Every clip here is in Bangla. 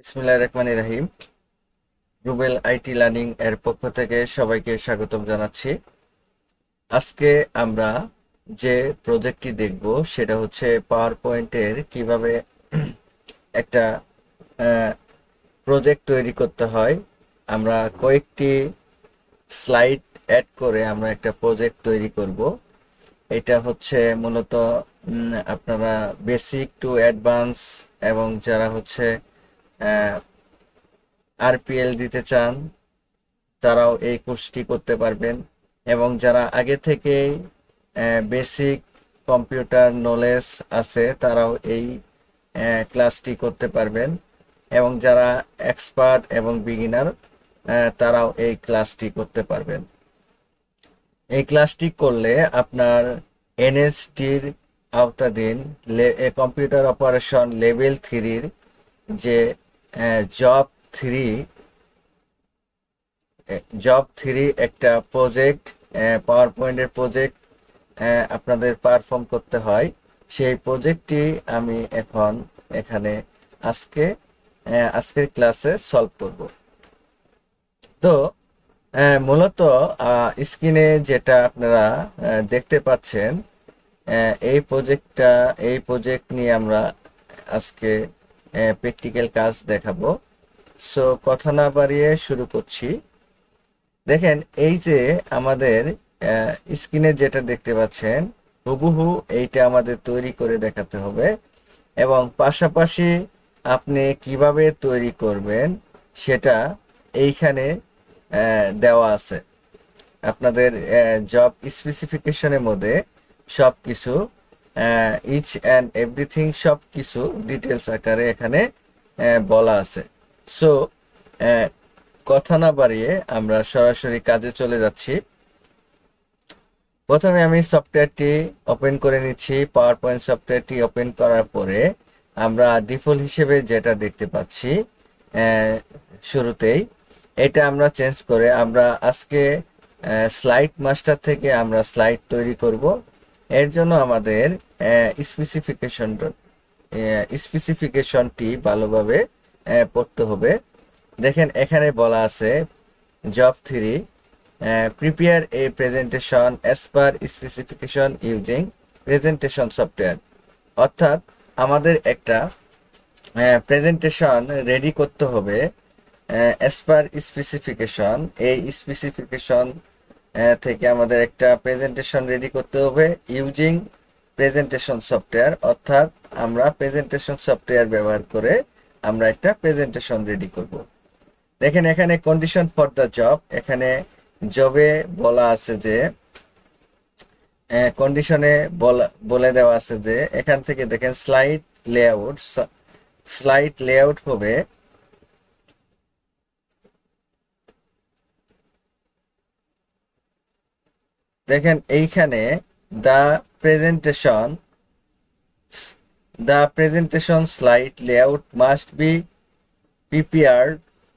বিসমিল্লাহির রহমানির রহিম। রুবেল আইটি লার্নিং এর পক্ষ থেকে সবাইকে স্বাগতম জানাচ্ছি। আজকে আমরা যে প্রজেক্টটি দেখব সেটা হচ্ছে পাওয়ার পয়েন্টের কিভাবে একটা প্রজেক্ট তৈরি করতে হয়। আমরা কয়েকটি স্লাইড অ্যাড করে আমরা একটা প্রজেক্ট তৈরি করব। এটা হচ্ছে মূলত আপনারা বেসিক টু অ্যাডভান্স এবং যারা হচ্ছে আরপিএল দিতে চান তারাও এই কোর্সটি করতে পারবেন, এবং যারা আগে থেকেই বেসিক কম্পিউটার নলেজ আছে তারাও এই ক্লাসটি করতে পারবেন, এবং যারা এক্সপার্ট এবং বিগিনার তারাও এই ক্লাসটি করতে পারবেন। এই ক্লাসটি করলে আপনার এনএসটির আওতাধীন কম্পিউটার অপারেশন লেভেল 3-র যে জব থ্রি একটা প্রজেক্ট, পাওয়ার পয়েন্টের প্রজেক্ট আপনাদের পারফর্ম করতে হয়। সেই প্রজেক্টটি আমি এখন এখানে আজকের ক্লাসে সলভ করব। তো মূলত স্ক্রিনে যেটা আপনারা দেখতে পাচ্ছেন, এই প্রজেক্ট নিয়ে আমরা আজকে প্র্যাকটিক্যাল কাজ দেখাবো। সো কথা না বাড়িয়ে শুরু করছি। দেখেন, এই যে আমাদের স্ক্রিনে যেটা দেখতে পাচ্ছেন হুবহু এইটা আমাদের তৈরি করে দেখাতে হবে, এবং পাশাপাশি আপনি কিভাবে তৈরি করবেন সেটা এইখানে দেওয়া আছে। আপনাদের জব স্পেসিফিকেশনের মধ্যে সব কিছু ইচ অ্যান্ড এভরিথিং সব কিছু ডিটেলস আকারে এখানে বলা আছে। সো কথা না বাড়িয়ে আমরা সরাসরি কাজে চলে যাচ্ছি। প্রথমে আমি সফটওয়্যারটি ওপেন করে নিচ্ছি। পাওয়ার পয়েন্ট সফটওয়্যারটি ওপেন করার পরে আমরা ডিফল্ট হিসেবে যেটা দেখতে পাচ্ছি শুরুতেই, এটা আমরা চেঞ্জ করে আমরা আজকে স্লাইড মাস্টার থেকে আমরা স্লাইড তৈরি করব। এর জন্য আমাদের স্পেসিফিকেশনটি ভালোভাবে পড়তে হবে। দেখেন, এখানে বলা আছে job 3, prepare a presentation as per specification using presentation software. অর্থাৎ আমাদের একটা প্রেজেন্টেশন রেডি করতে হবে অ্যাজ পার স্পেসিফিকেশন। এই স্পেসিফিকেশন থেকে আমাদের একটা প্রেজেন্টেশন রেডি করতে হবে ইউজিং প্রেজেন্টেশন সফটওয়্যার, অর্থাৎ আমরা প্রেজেন্টেশন সফটওয়্যার ব্যবহার করে আমরা একটা প্রেজেন্টেশন রেডি করব। দেখেন, এখানে কন্ডিশন ফর দ্য জব, এখানে জবে বলা আছে যে কন্ডিশনে বলে দেওয়া আছে যে এখান থেকে দেখেন স্লাইড লেআউট হবে দেখেন এইখানে the presentation slide layout must be prepared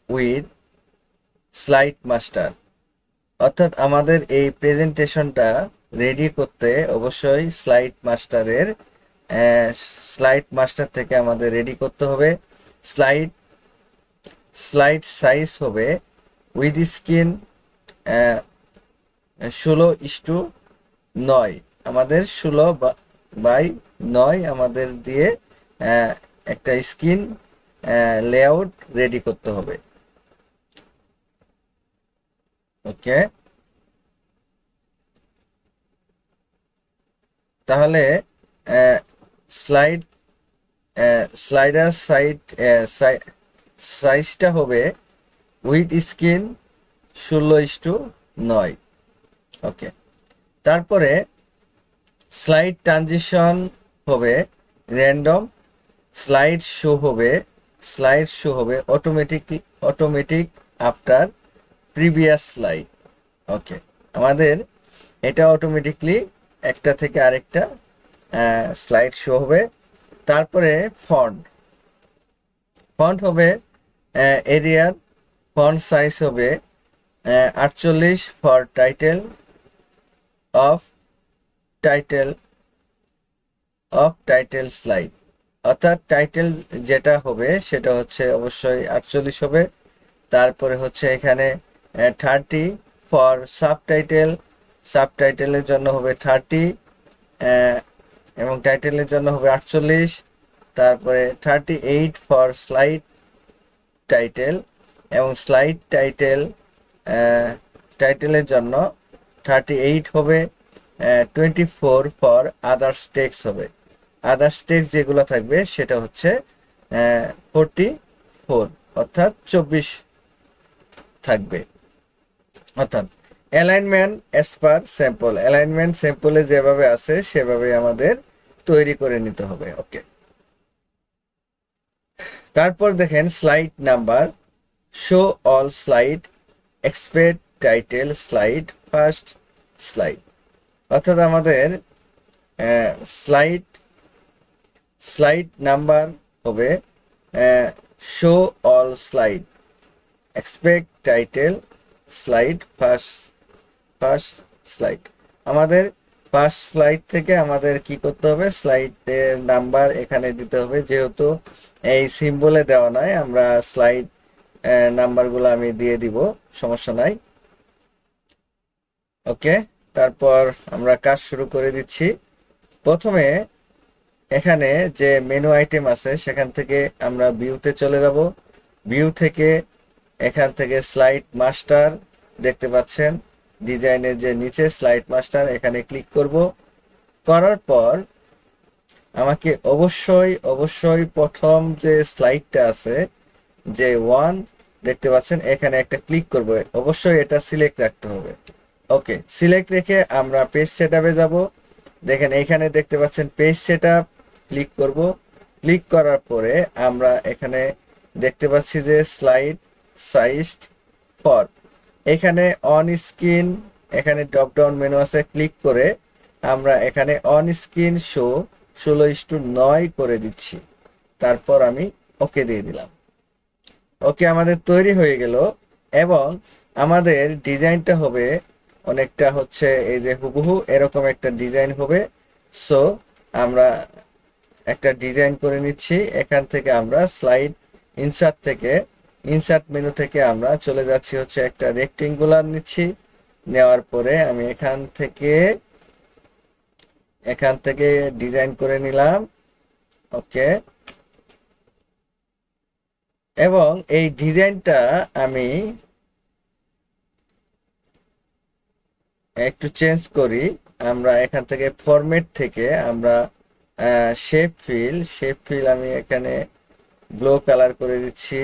with slide master. অর্থাৎ আমাদের এই প্রেজেন্টেশনটা রেডি করতে অবশ্যই স্লাইড মাস্টার থেকে আমাদের রেডি করতে হবে। স্লাইড সাইজ হবে উইথ স্ক্রিন 16:9, আমাদের 16/9 আমাদের দিয়ে একটা স্ক্রিন লেআউট রেডি করতে হবে। ওকে, তাহলে স্লাইডার সাইজটা হবে উইথ স্ক্রিন 16:9। ওকে, তারপরে স্লাইড ট্রানজিশন হবে র্যান্ডম। স্লাইড শো হবে অটোমেটিক আফটার প্রিভিয়াস স্লাইড। ওকে, আমাদের এটা অটোমেটিকলি একটা থেকে আরেকটা স্লাইড শো হবে। তারপরে ফন্ট হবে এরিয়ার ফন্ট সাইজ হবে 48 ফর টাইটেল স্লাইড, অর্থাৎ টাইটেল যেটা হবে সেটা হচ্ছে অবশ্যই 48 হবে। তারপরে হচ্ছে এখানে 30 ফর সাবটাইটেল, সাবটাইটেলের জন্য হবে 30, এবং টাইটেলের জন্য হবে 48। তারপরে 38 ফর স্লাইড টাইটেল, এবং স্লাইড টাইটেল টাইটেলের জন্য 38 হবে। 24 ফর আদার্স টেক্সট হবে, আদার্স টেক্সট যেগুলো থাকবে সেটা হচ্ছে 44, অর্থাৎ 24 থাকবে। অর্থাৎ alignment as per sample, alignment স্যাম্পলে যেভাবে আছে সেভাবে আমাদের তৈরি করে নিতে হবে। ওকে, তারপর দেখেন slide number, show all slide, expect title slide, first slide. অর্থাৎ আমাদের স্লাইড স্লাইড নাম্বার হবে show all slide, expect title slide, first slide. আমাদের ফার্স্ট স্লাইড থেকে আমাদের কি করতে হবে, স্লাইডের নাম্বার এখানে দিতে হবে, যেহেতু এই সিম্বলে দেওয়া নাই, আমরা স্লাইড নাম্বারগুলো আমি দিয়ে দিব, সমস্যা নাই। ওকে, তারপর আমরা কাজ শুরু করে দিচ্ছি। প্রথমে এখানে যে মেনু আইটেম আছে সেখান থেকে আমরা ভিউতে চলে যাব। ভিউ থেকে এখান থেকে স্লাইড মাস্টার দেখতে পাচ্ছেন, ডিজাইনের যে নিচে স্লাইড মাস্টার, এখানে ক্লিক করব। করার পর আমাকে অবশ্যই প্রথম যে স্লাইডটা আছে, যে 1 দেখতে পাচ্ছেন, এখানে একটা ক্লিক করব, অবশ্যই এটা সিলেক্ট রাখতে হবে। ওকে, সিলেক্ট রেখে আমরা পেজ সেটআপে যাব। দেখেন এখানে দেখতে পাচ্ছেন পেজ সেটআপ, ক্লিক করব। ক্লিক করার পরে আমরা এখানে দেখতে পাচ্ছি যে স্লাইড সাইজড ফর, এখানে অন স্ক্রিন, এখানে ড্রপ ডাউন মেনু আছে, ক্লিক করে আমরা এখানে অন স্ক্রিন শো 16:9 করে দিচ্ছি। তারপর আমি ওকে দিয়ে দিলাম। ওকে, আমাদের তৈরি হয়ে গেল। এবং আমাদের ডিজাইনটা হবে অনেকটা হচ্ছে এই যে হুবহু এরকম একটা ডিজাইন হবে। সো আমরা একটা ডিজাইন করে নিচ্ছি। এখান থেকে আমরা স্লাইড ইনসার্ট থেকে, ইনসার্ট মেনু থেকে আমরা চলে যাচ্ছি হচ্ছে একটা রেক্টেঙ্গুলার নিচ্ছি। নেওয়ার পরে আমি এখান থেকে ডিজাইন করে নিলাম। ওকে, এবং এই ডিজাইনটা আমি একটু চেঞ্জ করি। আমরা এখান থেকে ফরম্যাট থেকে আমরা শেপ ফিল আমি এখানে ব্লু কালার করে দিচ্ছি।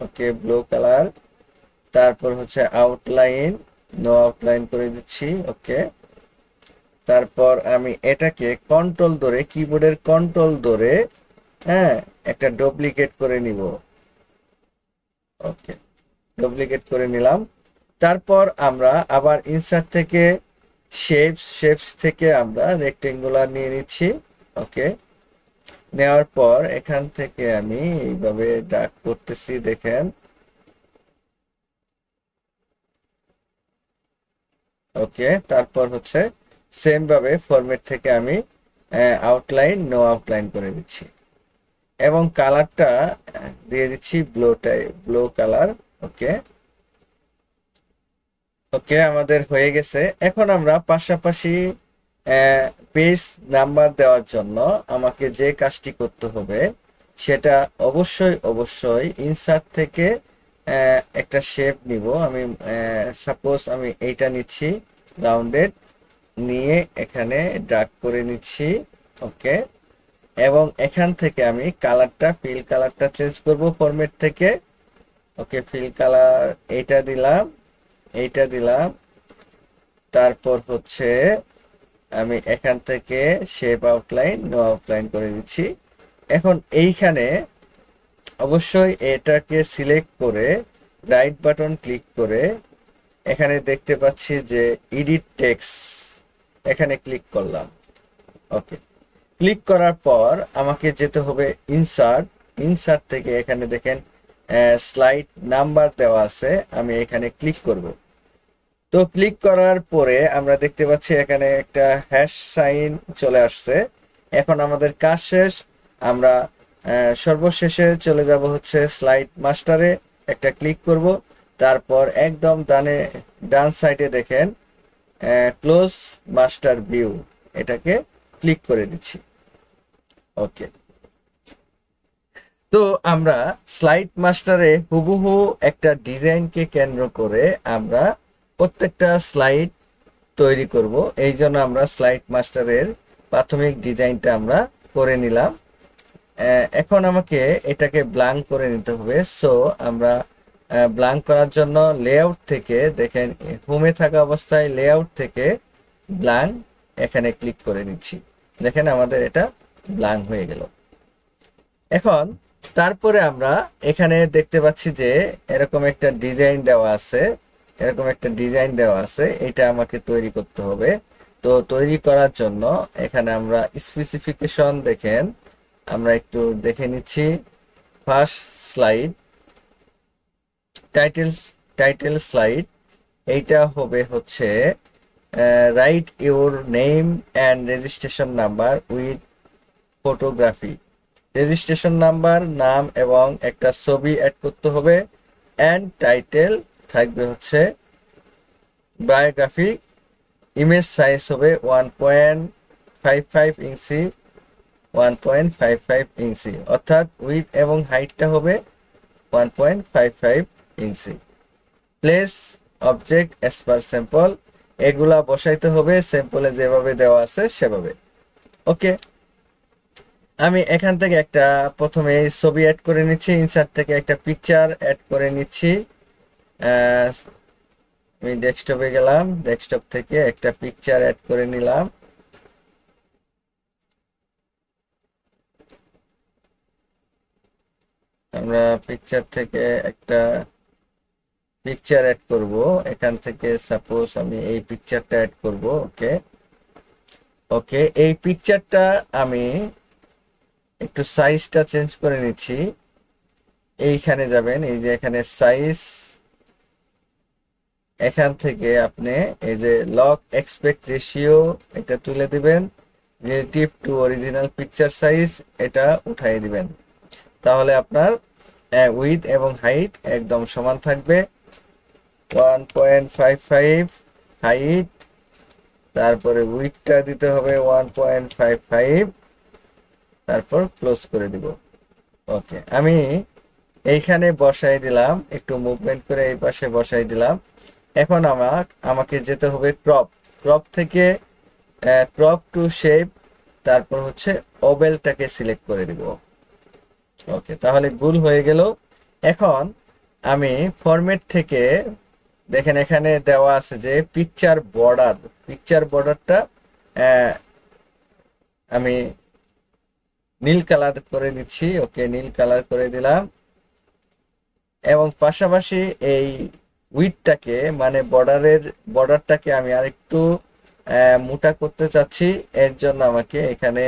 ওকে, ব্লু কালার। তারপর হচ্ছে আউটলাইন, নো আউটলাইন করে দিচ্ছি। ওকে, তারপর আমি এটাকে কন্ট্রোল ধরে, কিবোর্ডের কন্ট্রোল ধরে একটা ডুপ্লিকেট করে নিব। ওকে, ডুপ্লিকেট করে নিলাম। তারপর আমরা আবার ইনসার্ট থেকে শেপস থেকে আমরা রেক্টেঙ্গুলার নিয়ে নিচ্ছি। ওকে, নেওয়ার পর এখান থেকে আমি এইভাবে ড্র্যাগ করতেছি, দেখেন। ওকে, তারপর হচ্ছে সেম ভাবে ফরম্যাট থেকে আমি আউটলাইন, নো আউটলাইন করে দিচ্ছি এবং কালারটা দিয়ে দিচ্ছি ব্লু কালার। ওকে, ওকে, আমাদের হয়ে গেছে। এখন আমরা পাশাপাশি পেজ নাম্বার দেওয়ার জন্য আমাকে যে কাজটি করতে হবে সেটা অবশ্যই ইনসার্ট থেকে একটা শেপ নিব। আমি সাপোজ আমি এইটা নিচ্ছি, রাউন্ডেড নিয়ে এখানে ড্র্যাগ করে নিচ্ছি। ওকে, এবং এখান থেকে আমি কালারটা, ফিল কালারটা চেঞ্জ করব ফরম্যাট থেকে। ওকে, ফিল কালার এইটা দিলাম। তারপর হচ্ছে আমি এখান থেকে শেপ আউটলাইন, নো আউটলাইন করে দিচ্ছি। এখন এইখানে অবশ্যই এটাকে সিলেক্ট করে রাইট বাটন ক্লিক করে এখানে দেখতে পাচ্ছি যে এডিট টেক্সট, এখানে ক্লিক করলাম। ওকে, ক্লিক করার পর আমাকে যেতে হবে ইনসার্ট থেকে এখানে দেখেন স্লাইড নাম্বার দেওয়া আছে, আমি এখানে ক্লিক করব। তো ক্লিক করার পরে আমরা দেখতে পাচ্ছি এখানে একটা হ্যাশ সাইন চলে আসছে। এখন আমাদের কাজ শেষ। আমরা সর্বশেষে চলে যাব হচ্ছে স্লাইড মাস্টারে, একটা ক্লিক করব। তারপর একদম ডান সাইডে দেখেন ক্লোজ মাস্টার ভিউ, এটাকে ক্লিক করে দিচ্ছি। ওকে, তো আমরা স্লাইড মাস্টারে হুবহু একটা ডিজাইনকে কেন্দ্র করে আমরা প্রত্যেকটা স্লাইড তৈরি করব। এই জন্য আমরা স্লাইড মাস্টারের প্রাথমিক ডিজাইনটা আমরা করে নিলাম। এখন আমাকে এটাকে ব্ল্যাঙ্ক করে নিতে হবে। সো আমরা ব্ল্যাঙ্ক করার জন্য লেআউট থেকে দেখেন, হোমে থাকা অবস্থায় লেআউট থেকে ব্ল্যাঙ্ক এখানে ক্লিক করে নিচ্ছি। দেখেন আমাদের এটা ব্ল্যাঙ্ক হয়ে গেল। এখন তারপরে আমরা এখানে দেখতে পাচ্ছি যে এরকম একটা ডিজাইন দেওয়া আছে, এটা আমাকে তৈরি করতে হবে। তো তৈরি করার জন্য এখানে আমরা স্পেসিফিকেশন দেখেন, আমরা একটু দেখে নিচ্ছি। ফার্স্ট স্লাইড, টাইটেল স্লাইড, এইটা হবে হচ্ছে right your name and registration number with photography. Registration number, নাম এবং একটা ছবি অ্যাড করতে হবে। অ্যান্ড টাইটেল থাকবে হচ্ছে বায়োগ্রাফি। ইমেজ সাইজ হবে 1.55 ইঞ্চি, 1.55 ইঞ্চি, অর্থাৎ উইথ এবং হাইটটা হবে 1.55 inch. Place object as per sample, এগুলা বসাইতে হবে স্যাম্পলে যেভাবে দেওয়া আছে সেভাবে। ওকে, আমি এখান থেকে একটা প্রথমে ছবি অ্যাড করে নিচ্ছি, ইনসার্ট থেকে একটা পিকচার অ্যাড করে নিচ্ছি। আমি ডেস্কটপে গেলাম, ডেস্কটপ থেকে একটা পিকচার অ্যাড করে নিলাম। আমরা পিকচার থেকে একটা পিকচার অ্যাড করব, এখান থেকে সাপোজ আমি এই পিকচারটা অ্যাড করব। ওকে ওকে, এই পিকচারটা আমি একটু সাইজটা চেঞ্জ করে নিচ্ছি। এইখানে যাবেন, এই যে এখানে সাইজ, এখান থেকে আপনি এই যে লক এক্সপেক্ট রেশিও এটা তুলে দিবেন, relative to original picture size এটা উঠাই দিবেন। তাহলে আপনার উইথ এবং হাইট একদম সমান থাকবে। 1.55 হাইট, তারপরে উইথটা দিতে হবে 1.55, তারপর ক্লোজ করে দিব। ওকে, আমি এইখানে বসাই দিলাম, একটু মুভমেন্ট করে এই পাশে বসাই দিলাম। এখন আমাকে যেতে হবে ক্রপ থেকে ক্রপ টু শেপ, তারপর হচ্ছে ওভেলটাকে সিলেক্ট করে দিব। ওকে, তাহলে গোল হয়ে গেল। এখন আমি ফরম্যাট থেকে দেখেন এখানে দেওয়া আছে যে পিকচার বর্ডারটা আমি নীল কালার করে দিচ্ছি। ওকে, নীল কালার করে দিলাম। এবং পাশাপাশি এই উইডটাকে মানে বর্ডারটাকে আমি আরেকটু মোটা করতে চাচ্ছি। এর জন্য আমাকে এখানে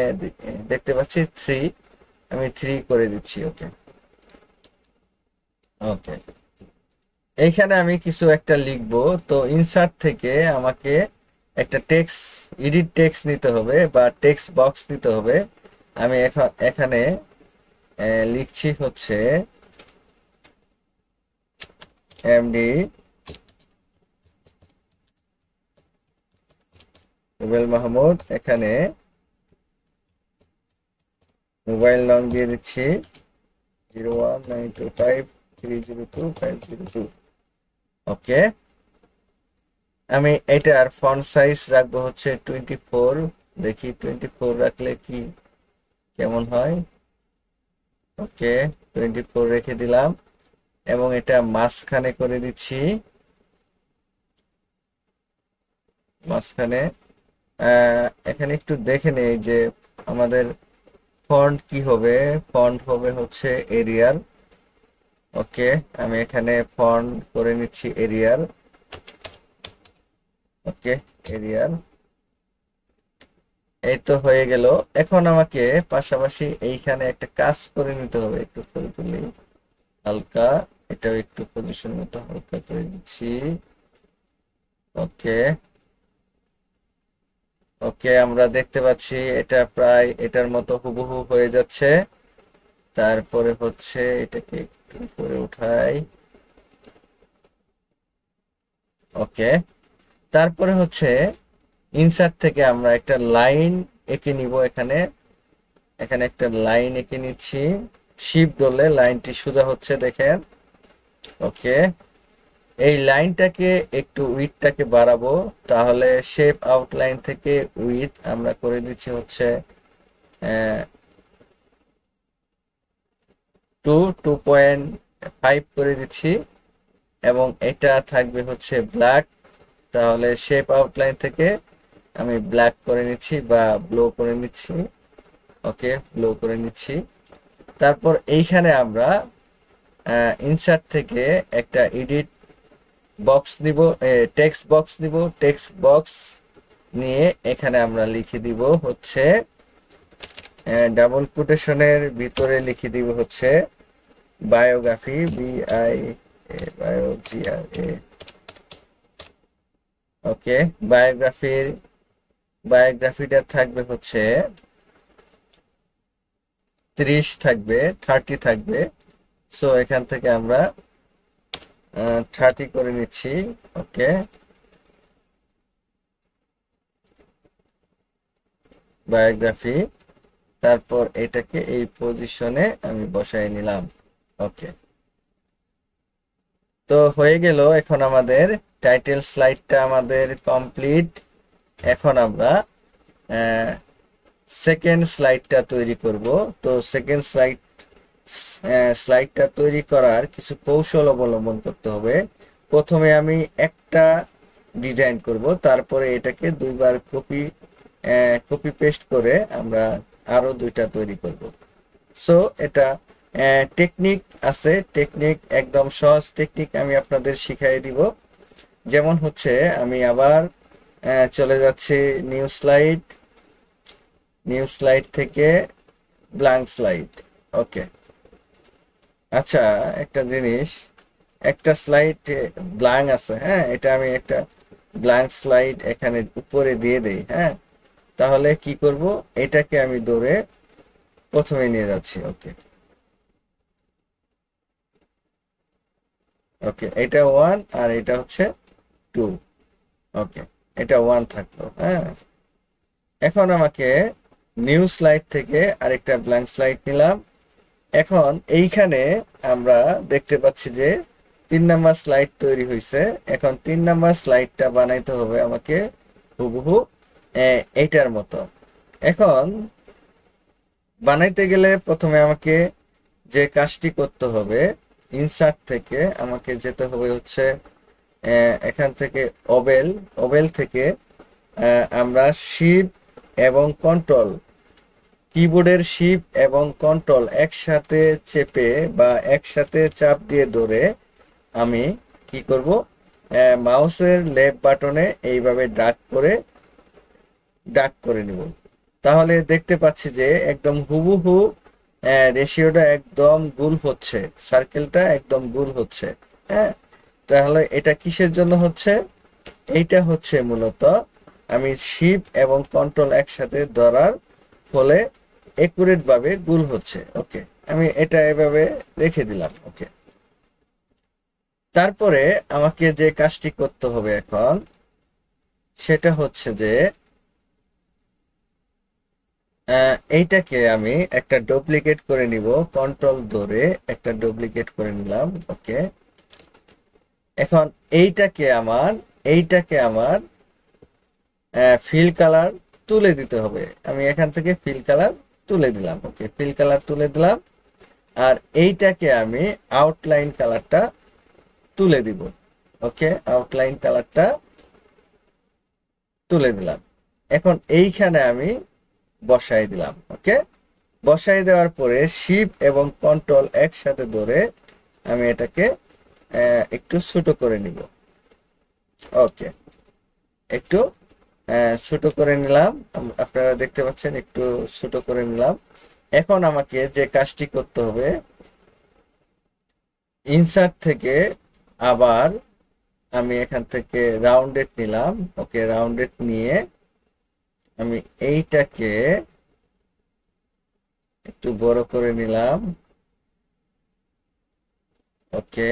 দেখতে পাচ্ছি 3, আমি 3 করে দিচ্ছি। ওকে ওকে, এইখানে আমি কিছু একটা লিখবো। তো ইনসার্ট থেকে আমাকে একটা এডিট টেক্সট নিতে হবে বা টেক্সট বক্স নিতে হবে। আমি এখানে লিখছি হচ্ছে এমডি রুবেল মাহমুদ, এখানে মোবাইল নং দিয়ে দিচ্ছি 01925302 ওকে, আমি এটার ফন্ট সাইজ রাখবো হচ্ছে 24। দেখি 24 রাখলে কি কেমন হয়। ওকে, 24 রেখে দিলাম এবং এটা মাঝখানে করে দিচ্ছি। মাঝখানে এখানে একটু দেখে নেই যে আমাদের ফন্ট কি হবে। ফন্ট হবে হচ্ছে এরিয়াল। ওকে, আমি এখানে ফন্ট করে নিচ্ছি এরিয়াল। ওকে, এরিয়াল, এই তো হয়ে গেল। এখন আমাকে পাশাপাশি এইখানে একটা কাজ করে নিতে হবে, একটু করে তুলি হালকা, এটাও একটু পজিশন মতো হালকা করে দিচ্ছি। ওকে ওকে, আমরা দেখতে পাচ্ছি এটা প্রায় এটার মতো হুবহু হয়ে যাচ্ছে। তারপরে হচ্ছে এটাকে একটু উপরে উঠাই। ওকে, তারপরে হচ্ছে ইনসার্ট থেকে আমরা একটা লাইন এঁকে নিব। এখানে এখানে একটা লাইন এঁকে নিচ্ছি। শিফট ধরলে লাইনটি সোজা হচ্ছে, দেখেন। ওকে, এই লাইনটাকে একটু উইডথটাকে বাড়াবো, তাহলে শেপ আউটলাইন থেকে উইডথ আমরা করে দিচ্ছি হচ্ছে 2.5 করে দিচ্ছি, এবং এটা থাকবে হচ্ছে ব্ল্যাক। তাহলে শেপ আউটলাইন থেকে আমি ব্ল্যাক করে নিচ্ছি বা ব্লো করে নিচ্ছি। ওকে, ব্লো করে নিচ্ছি। তারপর এইখানে আমরা ইনসার্ট থেকে একটা এডিট বক্স নিব, টেক্সট বক্স নিব। টেক্সট বক্স নিয়ে এখানে আমরা লিখে দিব হচ্ছে ডাবল কোটেশনের ভিতরে লিখে দিব হচ্ছে বায়োগ্রাফি, BIOGRA। ওকে, বায়োগ্রাফিটা থাকবে হচ্ছে 30 থাকবে, 30 থাকবে। সো এখান থেকে আমরা 30 করে নিচ্ছি। ওকে, বায়োগ্রাফি। তারপর এটাকে এই পজিশনে আমি বসাই নিলাম। ওকে, তো হয়ে গেল। এখন আমাদের টাইটেল স্লাইডটা আমাদের কমপ্লিট। এখন আমরা সেকেন্ড স্লাইডটা তৈরি করব। তো সেকেন্ড স্লাইডটা তৈরি করার কিছু কৌশল অবলম্বন করতে হবে। প্রথমে আমি একটা ডিজাইন করব, তারপরে এটাকে দুইবার কপি পেস্ট করে আমরা আরো দুইটা তৈরি করব। সো এটা টেকনিক আছে, টেকনিক একদম সহজ টেকনিক আমি আপনাদের শিখাই দিব। যেমন হচ্ছে আমি আবার চলে যাচ্ছি নিউ স্লাইড থেকে ব্ল্যাঙ্ক স্লাইড। ওকে, আচ্ছা, একটা জিনিস, একটা স্লাইড ব্ল্যাঙ্ক আছে, হ্যাঁ, এটা আমি একটা ব্ল্যাঙ্ক স্লাইড এখানে উপরে দিয়ে দেই। হ্যাঁ, তাহলে কি করব, এটাকে আমি ধরে প্রথমে নিয়ে যাচ্ছি। ওকে, ওকে, এটা 1 আর এটা হচ্ছে 2। ওকে, এটা 1 থাকলো। হ্যাঁ, এখন আমাকে নিউ স্লাইড থেকে আরেকটা ব্ল্যাঙ্ক স্লাইড নিলাম। এখন এইখানে আমরা দেখতে পাচ্ছি যে 3 নাম্বার স্লাইড তৈরি হয়েছে। এখন 3 নাম্বার স্লাইডটা বানাইতে হবে আমাকে হুবহু এইটার মতো। এখন বানাইতে গেলে প্রথমে আমাকে যে কাজটি করতে হবে, ইনসার্ট থেকে আমাকে যেতে হবে হচ্ছে এখান থেকে ওবেল থেকে আমরা শিফট এবং কন্ট্রোল, কিবোর্ডের শিফট এবং কন্ট্রোল একসাথে চেপে বা একসাথে চাপ দিয়ে ধরে আমি কি করব, মাউসের লেফট বাটনে এইভাবে ডাক করে নিব। তাহলে দেখতে পাচ্ছি যে একদম হুবহু রেশিওটা একদম গুল হচ্ছে, সার্কেলটা একদম গুল হচ্ছে। হ্যাঁ, তাহলে এটা কিসের জন্য হচ্ছে? এইটা হচ্ছে মূলত আমি শিফট এবং কন্ট্রোল একসাথে ধরার ফলে একুরেট ভাবে গুল হচ্ছে। ওকে, আমি এটা এভাবে রেখে দিলাম। ওকে, তারপরে আমাকে যে কাজটি করতে হবে এখন, সেটা হচ্ছে যে এইটাকে আমি একটা ডুপ্লিকেট করে নিব। কন্ট্রোল ধরে একটা ডুপ্লিকেট করে নিলাম। ওকে, এখন এইটাকে আমার ফিল কালার তুলে দিতে হবে। আমি এখান থেকে ফিল কালার তুলে দিলাম। ওকে, ফিল কালার তুলে দিলাম। আর এইটাকে আমি আউটলাইন কালারটা তুলে দিব। ওকে, আউটলাইন কালারটা তুলে দিলাম। এখন এইখানে আমি বসাই দিলাম। ওকে, বসাই দেওয়ার পরে শিফট এবং কন্ট্রোল একসাথে ধরে আমি এটাকে একটু ছোট করে নিব। ওকে, একটু ছোট করে নিলাম। আপনারা দেখতে পাচ্ছেন একটু ছোট করে নিলাম। এখন আমাকে যে কাজটি করতে হবে, ইনসার্ট থেকে আবার আমি এখান থেকে রাউন্ডেড নিলাম। ওকে, রাউন্ডেড নিয়ে আমি এইটাকে একটু বড় করে নিলাম। ওকে,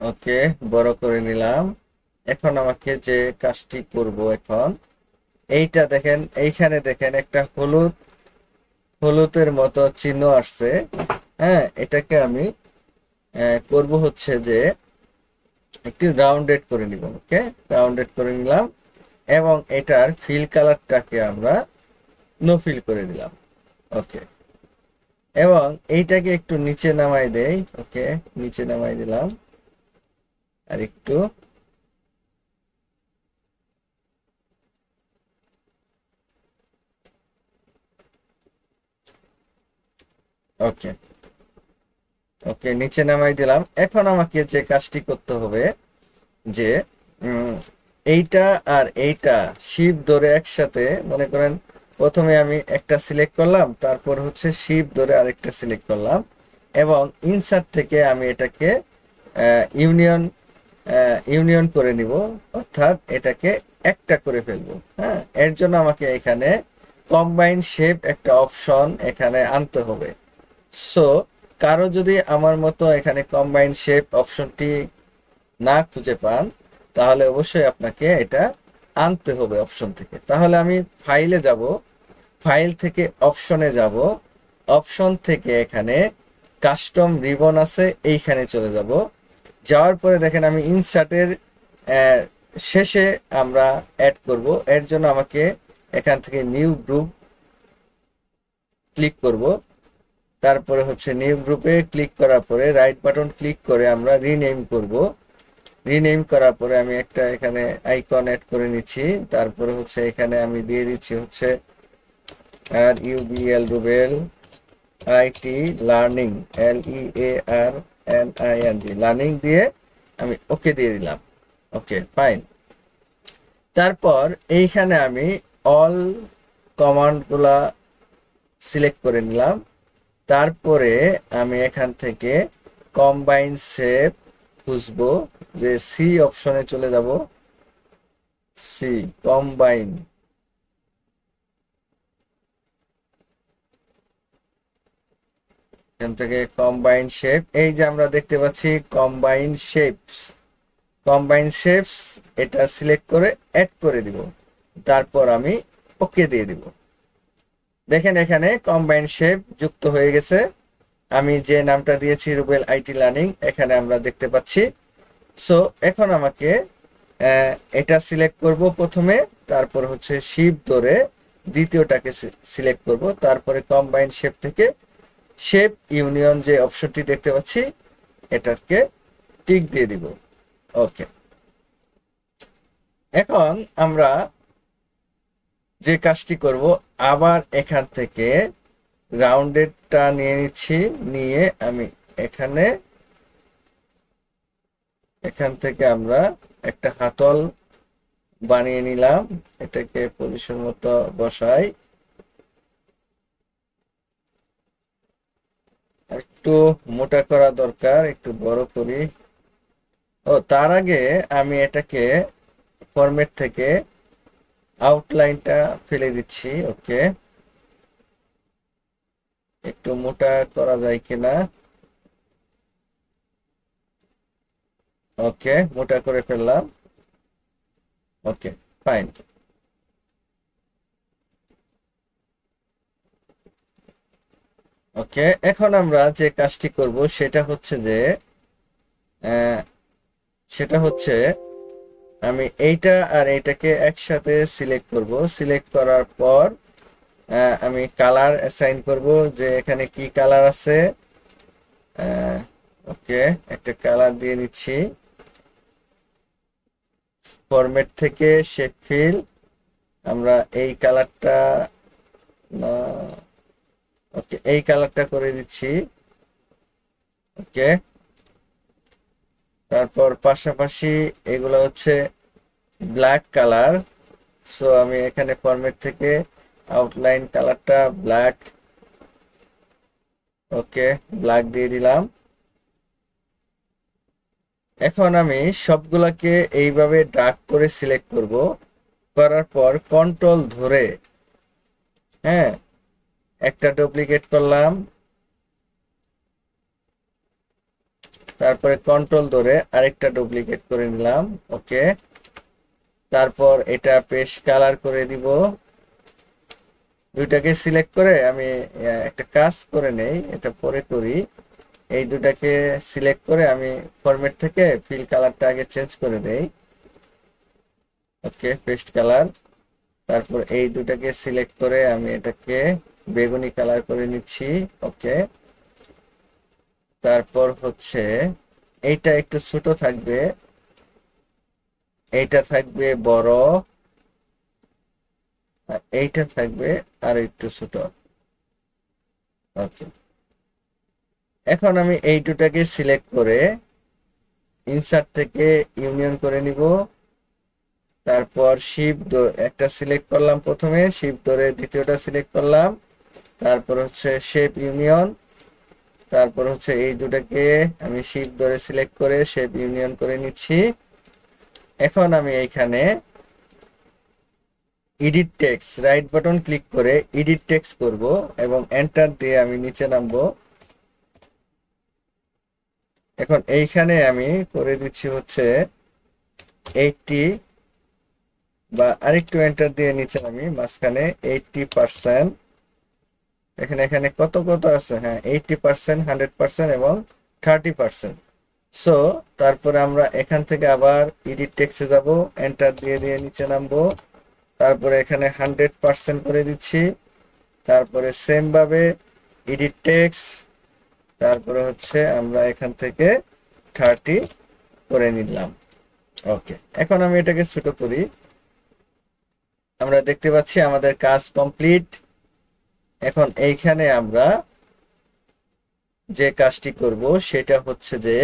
ওকে, বড় করে নিলাম। এখন আমাকে যে কাজটি করব এখন, এইটা দেখেন, এইখানে দেখেন একটা হলুদ হলুদের মতো চিহ্ন আসছে। হ্যাঁ, এটাকে আমি করব হচ্ছে যে একটু রাউন্ডেড করে নিব। ওকে, রাউন্ডেড করে নিলাম এবং এটার ফিল কালারটাকে আমরা নো ফিল করে দিলাম। ওকে, এবং এইটাকে একটু নিচে নামাই দেই। ওকে, নিচে নামাই দিলাম আর একটু। ওকে, ওকে, নিচে নামাই দিলাম। এখন আমাকে যে কাজটি করতে হবে যে এইটা আর এইটা শিফট ধরে একসাথে, মনে করেন প্রথমে আমি একটা সিলেক্ট করলাম, তারপর হচ্ছে শিফট ধরে আরেকটা সিলেক্ট করলাম এবং ইনসার্ট থেকে আমি এটাকে ইউনিয়ন ইউনিয়ন করে নিব, অর্থাৎ এটাকে একটা করে ফেলবো। হ্যাঁ, এর জন্য আমাকে এখানে কম্বাইন শেপ একটা অপশন এখানে আনতে হবে। সো কারো যদি আমার মতো এখানে কম্বাইন শেপ অপশনটি না খুঁজে পান, তাহলে অবশ্যই আপনাকে এটা আনতে হবে অপশন থেকে। তাহলে আমি ফাইলে যাব, ফাইল থেকে অপশনে যাব, অপশন থেকে এখানে কাস্টম রিবন আছে, এইখানে চলে যাব। যাওয়ার পরে দেখেন আমি ইনসার্টের শেষে আমরা অ্যাড করব। এর জন্য আমাকে এখান থেকে নিউ গ্রুপ ক্লিক করব। তারপরে হচ্ছে নিউ গ্রুপে ক্লিক করার পরে রাইট বাটন ক্লিক করে আমরা রিনেম করব। রিনেম করার পরে আমি একটা এখানে আইকন অ্যাড করে নিচ্ছি। তারপরে হচ্ছে এখানে আমি দিয়ে দিচ্ছি হচ্ছে আর UBL Rubel IT learning, LEARNING learning দিয়ে আমি ওকে দিয়ে দিলাম। ওকে, ফাইন। তারপর এইখানে আমি অল কমান্ডগুলা সিলেক্ট করে নিলাম। তারপরে আমি এখান থেকে কম্বাইন শেপ খুঁজবো, যে সি অপশনে চলে যাব। সি কম্বাইন, এখান থেকে কম্বাইন শেপ, এই যে আমরা দেখতে পাচ্ছি কম্বাইন শেপস, কম্বাইন শেপস এটা সিলেক্ট করে অ্যাড করে দিব। তারপর আমি ওকে দিয়ে দিব। দেখেন এখানে কম্বাইন শেপ যুক্ত হয়ে গেছে। আমি যে নামটা দিয়েছি রুবেল আইটি লার্নিং, এখানে আমরা দেখতে পাচ্ছি। সো এখন আমাকে এটা সিলেক্ট করব প্রথমে, তারপর হচ্ছে শিফট ধরে দ্বিতীয়টাকে সিলেক্ট করব, তারপরে কম্বাইন শেপ থেকে শেপ ইউনিয়ন যে অপশনটি দেখতে পাচ্ছি এটাকে টিক দিয়ে দিব। ওকে, এখন আমরা যে কাজটি করব, আবার এখান থেকে রাউন্ডেডটা নিয়ে নিচ্ছি, নিয়ে আমি এখান থেকে আমরা একটা হাতল বানিয়ে নিলাম। এটাকে পজিশন মতো বসাই, একটু মোটা করা দরকার, একটু বড় করি। ও, তার আগে আমি এটাকে ফরম্যাট থেকে আউটলাইনটা ফেলে দিচ্ছি। ওকে, একটু মোটা করা যায় কিনা। ওকে, মোটা করে ফেললাম। ওকে, ফাইন। ওকে, এখন আমরা যে কাজটি করব সেটা হচ্ছে যে সেটা হচ্ছে আমি এইটা আর এইটাকে একসাথে সিলেক্ট করব। সিলেক্ট করার পর আমি কালার অ্যাসাইন করব, যে এখানে কি কালার আছে। ওকে, একটা কালার দিয়ে নিচ্ছি। ফরম্যাট থেকে শেপ ফিল, আমরা এই কালারটা, ওকে, এই কালারটা করে দিচ্ছি। ওকে, তারপর পাশাপাশি এগুলো হচ্ছে ব্ল্যাক কালার। সো আমি এখানে ফরম্যাট থেকে আউটলাইন কালারটা ব্ল্যাক, ওকে, ব্ল্যাক দিয়ে দিলাম। এখন আমি সবগুলাকে এইভাবে ড্র্যাগ করে সিলেক্ট করব। করার পর কন্ট্রোল ধরে, হ্যাঁ, একটা ডুপ্লিকেট করলাম, তারপরে কন্ট্রোল ধরে আরেকটা ডুপ্লিকেট করে নিলাম। ওকে, তারপর এটা পেস্ট কালার করে দিব। দুইটাকে সিলেক্ট করে আমি একটা কাজ করে নেই, এটা পরে করি। এই দুটাকে সিলেক্ট করে আমি ফরম্যাট থেকে ফিল কালারটা আগে চেঞ্জ করে দেই। ওকে, পেস্ট কালার। তারপর এই দুটাকে সিলেক্ট করে আমি এটাকে বেগুনি কালার করে নিচ্ছি। ওকে, তারপর হচ্ছে এইটা একটু ছোট থাকবে, এইটা থাকবে বড়, আর এইটা থাকবে আর একটু ছোট। ওকে, এখন আমি এই দুটাকে সিলেক্ট করে ইনসার্ট থেকে ইউনিয়ন করে নিব। তারপর শিফট একটা সিলেক্ট করলাম, প্রথমে শিফট ধরে দ্বিতীয়টা সিলেক্ট করলাম। তারপর হচ্ছে শেপ ইউনিয়ন। তারপর হচ্ছে এই দুটাকে আমি শিফট ধরে সিলেক্ট করে শেপ ইউনিয়ন করে নিচ্ছি। এখন আমি এইখানে edit text right button click করে এডিট টেক্সট করব এবং এন্টার দিয়ে আমি নিচে নামবো। এখন এইখানে আমি করে দিচ্ছি হচ্ছে 80, বা আরেকটু এন্টার দিয়ে নিচে নামি মাঝখানে 80%। এখানে কত কত আছে, হ্যাঁ 80%, 100% এবং 30%। সো তারপরে আমরা এখান থেকে আবার এডিট টেক্সটে যাব, এন্টার দিয়ে দিয়ে নিচে নামবো। তারপরে এখানে 100% করে দিচ্ছি। তারপরে সেম ভাবে এডিট টেক্সট, তারপরে হচ্ছে আমরা এখান থেকে 30 করে নিলাম। ওকে, এখন আমি এটাকে ছোট করি। আমরা দেখতে পাচ্ছি আমাদের কাজ কমপ্লিট। এখন এইখানে আমরা যে কাজটি করব সেটা হচ্ছে যে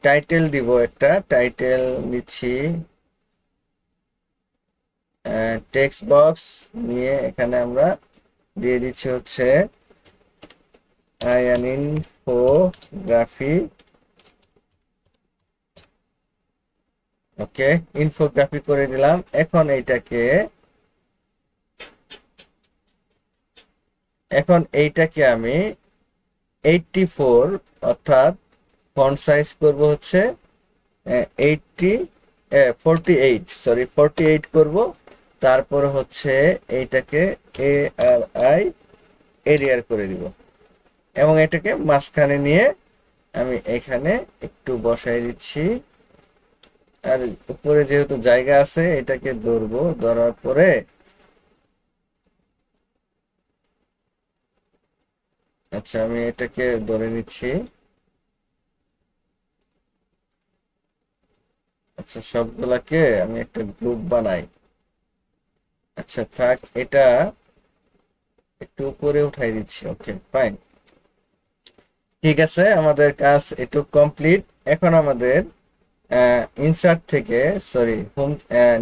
টাইটেল দিব, একটা টাইটেল নিচ্ছি। টেক্সট বক্স নিয়ে এখানে আমরা দিয়ে দিচ্ছি হচ্ছে আয়ান ইনফোগ্রাফি। ওকে, ইনফোগ্রাফি করে দিলাম। এখন এইটাকে আমি 84, অর্থাৎ ফন্ট সাইজ করব হচ্ছে 48 করব। তারপর হচ্ছে এইটাকে ARI এরিয়ার করে দিব এবং এটাকে মাঝখানে নিয়ে আমি এখানে একটু বসাই দিচ্ছি। আর উপরে যেহেতু জায়গা আছে এটাকে ধরবো, ধরার পরে আচ্ছা আমি এটাকে ধরে নিচ্ছি। আচ্ছা, সবগুলাকে আমি একটা গ্রুপ বানাই। আচ্ছা থাক, এটা একটু উপরে উঠাই দিচ্ছি। ওকে ফাইন, ঠিক আছে, আমাদের কাজ একটু কমপ্লিট। এখন আমাদের ইনসার্ট থেকে হোম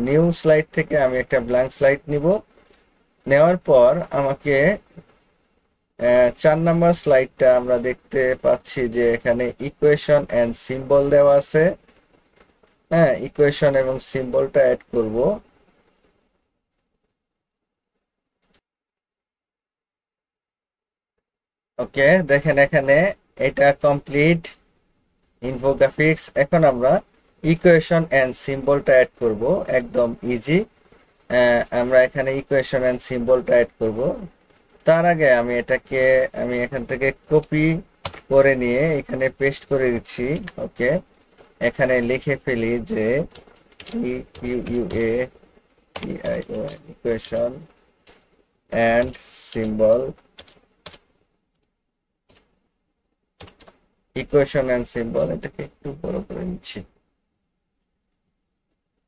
নিউ স্লাইড থেকে আমি একটা ব্ল্যাঙ্ক স্লাইড নিব। নেওয়ার পর আমাকে 4 নাম্বার স্লাইডটা আমরা দেখতে পাচ্ছি যে এখানে ইকুয়েশন এন্ড সিম্বল দেওয়া আছে। হ্যাঁ, ইকুয়েশন এবং সিম্বলটা অ্যাড করব। ওকে, দেখেন এখানে এটা কমপ্লিট ইনফোগ্রাফিক্স। এখন আমরা ইকুয়েশন এন্ড সিম্বলটা অ্যাড করব, একদম ইজি। আমরা এখানে ইকুয়েশন এন্ড সিম্বলটা অ্যাড করব। তার আগে আমি এখান থেকে কপি করে নিয়ে এখানে পেস্ট করে দিচ্ছি। ওকে, এখানে লিখে ফেলি যে equation and symbol, equation and symbol, এটাকে একটু বড় করে নিচ্ছি।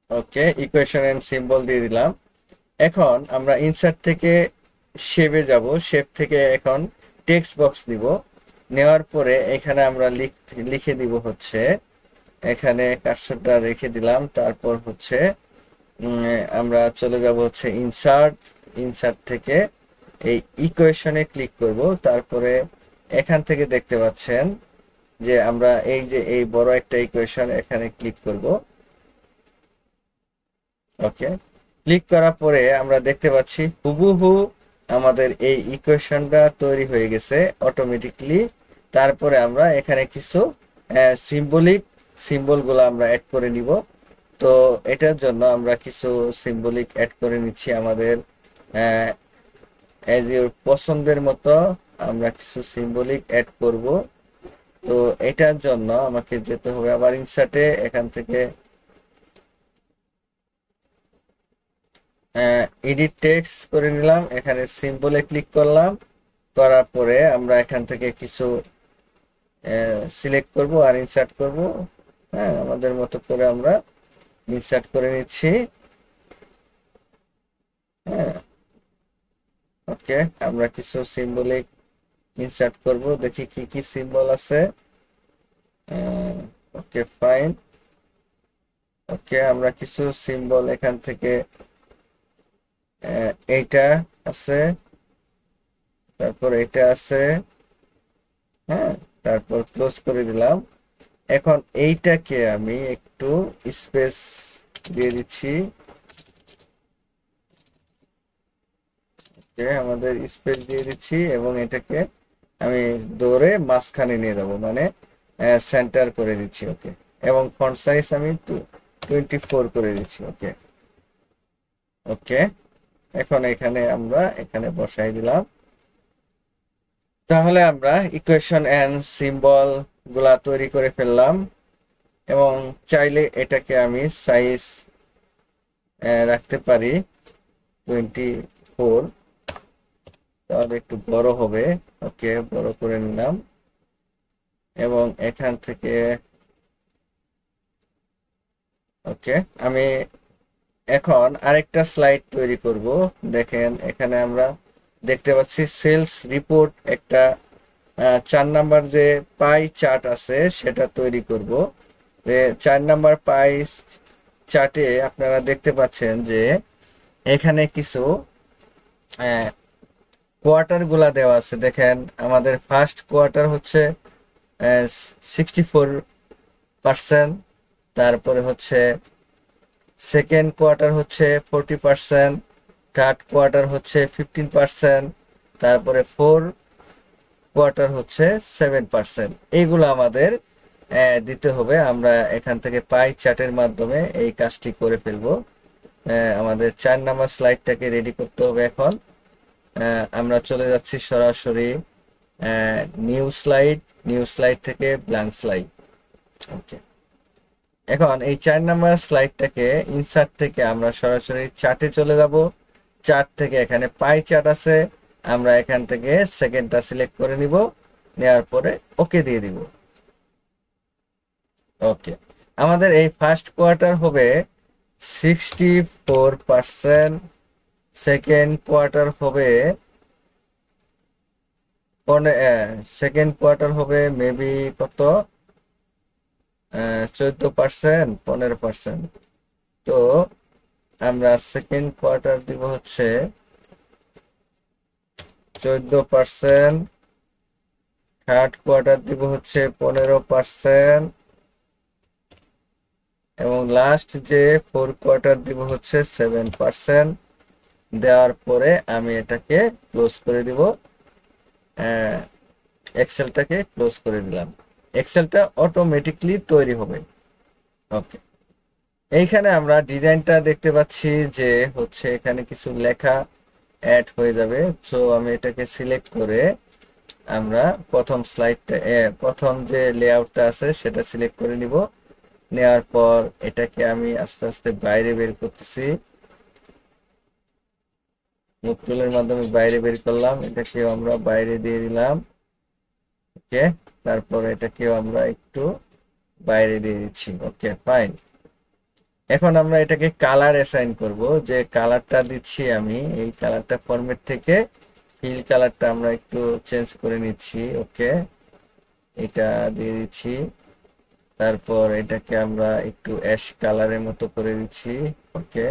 ওকে, ইকুয়েশন এন্ড সিম্বল দিয়ে দিলাম। এখন আমরা ইনসার্ট থেকে শেপে যাব, শেপ থেকে এখন টেক্সট বক্স দিব। নেওয়ার পরে এখানে আমরা লিখে দিব হচ্ছে, এখানে কার্সরটা রেখে দিলাম। তারপর হচ্ছে আমরা চলে যাব হচ্ছে ইনসার্ট থেকে এই ইকুয়েশনে ক্লিক করব। তারপরে এখান থেকে দেখতে পাচ্ছেন যে আমরা এই বড় একটা ইকুয়েশন এখানে ক্লিক করব। ওকে, ক্লিক করার পরে আমরা দেখতে পাচ্ছি হুবহু আমাদের এই ইকুয়েশনটা তৈরি হয়ে গেছে অটোমেটিকলি। তারপরে আমরা এখানে কিছু সিম্বলিক সিম্বলগুলো আমরা অ্যাড করে নিব। তো এটার জন্য আমরা কিছু সিম্বলিক অ্যাড করে নিচ্ছি আমাদের এজ ইউর পছন্দের মতো আমরা কিছু সিম্বলিক অ্যাড করব। তো এটার জন্য আমাকে যেতে হবে আবার ইনসার্টে, এখান থেকে এডিট টেক্সট করে নিলাম, এখানে সিম্বলে ক্লিক করলাম, করার পরে আমরা এখান থেকে কিছু সিলেক্ট করব আর ইনসার্ট করব। হ্যাঁ, আমাদের মতো করে আমরা ইনসার্ট করে নিচ্ছি। হ্যাঁ, ওকে, আমরা কিছু সিম্বলিক ইনসার্ট করব, দেখি কি কি সিম্বল আছে। ওকে, ফাইন। ওকে, আমরা কিছু সিম্বল এখান থেকে এইটা আছে, তারপর এটা আছে। হ্যাঁ, তারপর ক্লোজ করে দিলাম। এখন এইটাকে আমি একটু স্পেস দিয়ে দিচ্ছি। আমাদের স্পেস দিয়ে দিচ্ছি এবং এটাকে আমি ধরে মাঝখানে নিয়ে যাবো, মানে সেন্টার করে দিচ্ছি। ওকে, এবং ফন্ট সাইজ আমি 24 করে দিচ্ছি। ওকে ওকে, এখন এখানে আমরা এখানে বসাই দিলাম। তাহলে আমরা ইকুয়েশন এন্ড সিম্বল গুলা তৈরি করে ফেললাম এবং চাইলে এটাকে আমি সাইজ রাখতে পারি 24, তাহলে একটু বড় হবে। ওকে, বড় করে নিলাম এবং এখান থেকে ওকে, আমি এখন আরেকটা স্লাইড তৈরি করব। দেখেন এখানে আমরা দেখতে পাচ্ছি সেলস রিপোর্ট, একটা 4 নাম্বার যে পাই চার্ট আছে সেটা তৈরি করব। 4 নাম্বার পাই চার্টে আপনারা দেখতে পাচ্ছেন যে এখানে কিছু কোয়ার্টার গুলা দেওয়া আছে। দেখেন আমাদের ফার্স্ট কোয়ার্টার হচ্ছে 64%, তারপরে হচ্ছে সেকেন্ড কোয়ার্টার হচ্ছে 40%, থার্ড কোয়ার্টার হচ্ছে 15%, তারপরে ফোর কোয়ার্টার হচ্ছে 7%। এইগুলো আমাদের দিতে হবে। আমরা এখান থেকে পাই চার্টের মাধ্যমে এই কাজটি করে ফেলবো। আমাদের 4 নাম্বার স্লাইডটাকে রেডি করতে হবে। এখন আমরা চলে যাচ্ছি সরাসরি নিউ স্লাইড থেকে ব্ল্যাঙ্ক স্লাইড। ওকে, এখন এই 4 নাম্বার স্লাইডটাকে ইনসার্ট থেকে আমরা সরাসরি চার্টে চলে যাব। চার্ট থেকে এখানে পাই চার্ট আছে, আমরা এখান থেকে সেকেন্ডটা সিলেক্ট করে নিব, নেওয়ার পরে ওকে দিয়ে দিব। ওকে, আমাদের এই ফার্স্ট কোয়ার্টার হবে 64%, সেকেন্ড কোয়ার্টার হবে সেকেন্ড কোয়ার্টার হবে মেবি কত 14%, 15%। তো আমরা সেকেন্ড কোয়ার্টার দিব হচ্ছে 14%, থার্ড কোয়ার্টার দিব হচ্ছে 15%, এবং লাস্ট যে ফোর কোয়ার্টার দিব হচ্ছে 7%। দেওয়ার পরে আমি এটাকে ক্লোজ করে দিব, এক্সেলটাকে ক্লোজ করে দিলাম। এক্সেলটা অটোমেটিকলি তৈরি হবে। ওকে, এইখানে আমরা ডিজাইনটা দেখতে পাচ্ছি যে হচ্ছে এখানে কিছু লেখা অ্যাড হয়ে যাবে। সো আমি এটাকে সিলেক্ট করে আমরা প্রথম স্লাইডটা প্রথম যে লেআউটটা আছে সেটা সিলেক্ট করে নিব। নেওয়ার পর এটাকে আমি আস্তে আস্তে বাইরে বের করতেছি, মুভ টুলের মাধ্যমে বাইরে বের করলাম, এটাকেও আমরা বাইরে দিয়ে দিলাম। ওকে, তারপর এটাকেও আমরা একটু বাইরে দিয়ে দিচ্ছি। ওকে, ফাইন। এখন আমরা এটাকে কালার অ্যাসাইন করব। যে কালারটা দিচ্ছি আমি, এই কালারটা ফরম্যাট থেকে ফিল কালারটা আমরা একটু চেঞ্জ করে নিচ্ছি। ওকে, এটা দিয়ে দিচ্ছি, তারপর এটাকে আমরা একটু অ্যাশ কালারের মতো করে দিচ্ছি। ওকে,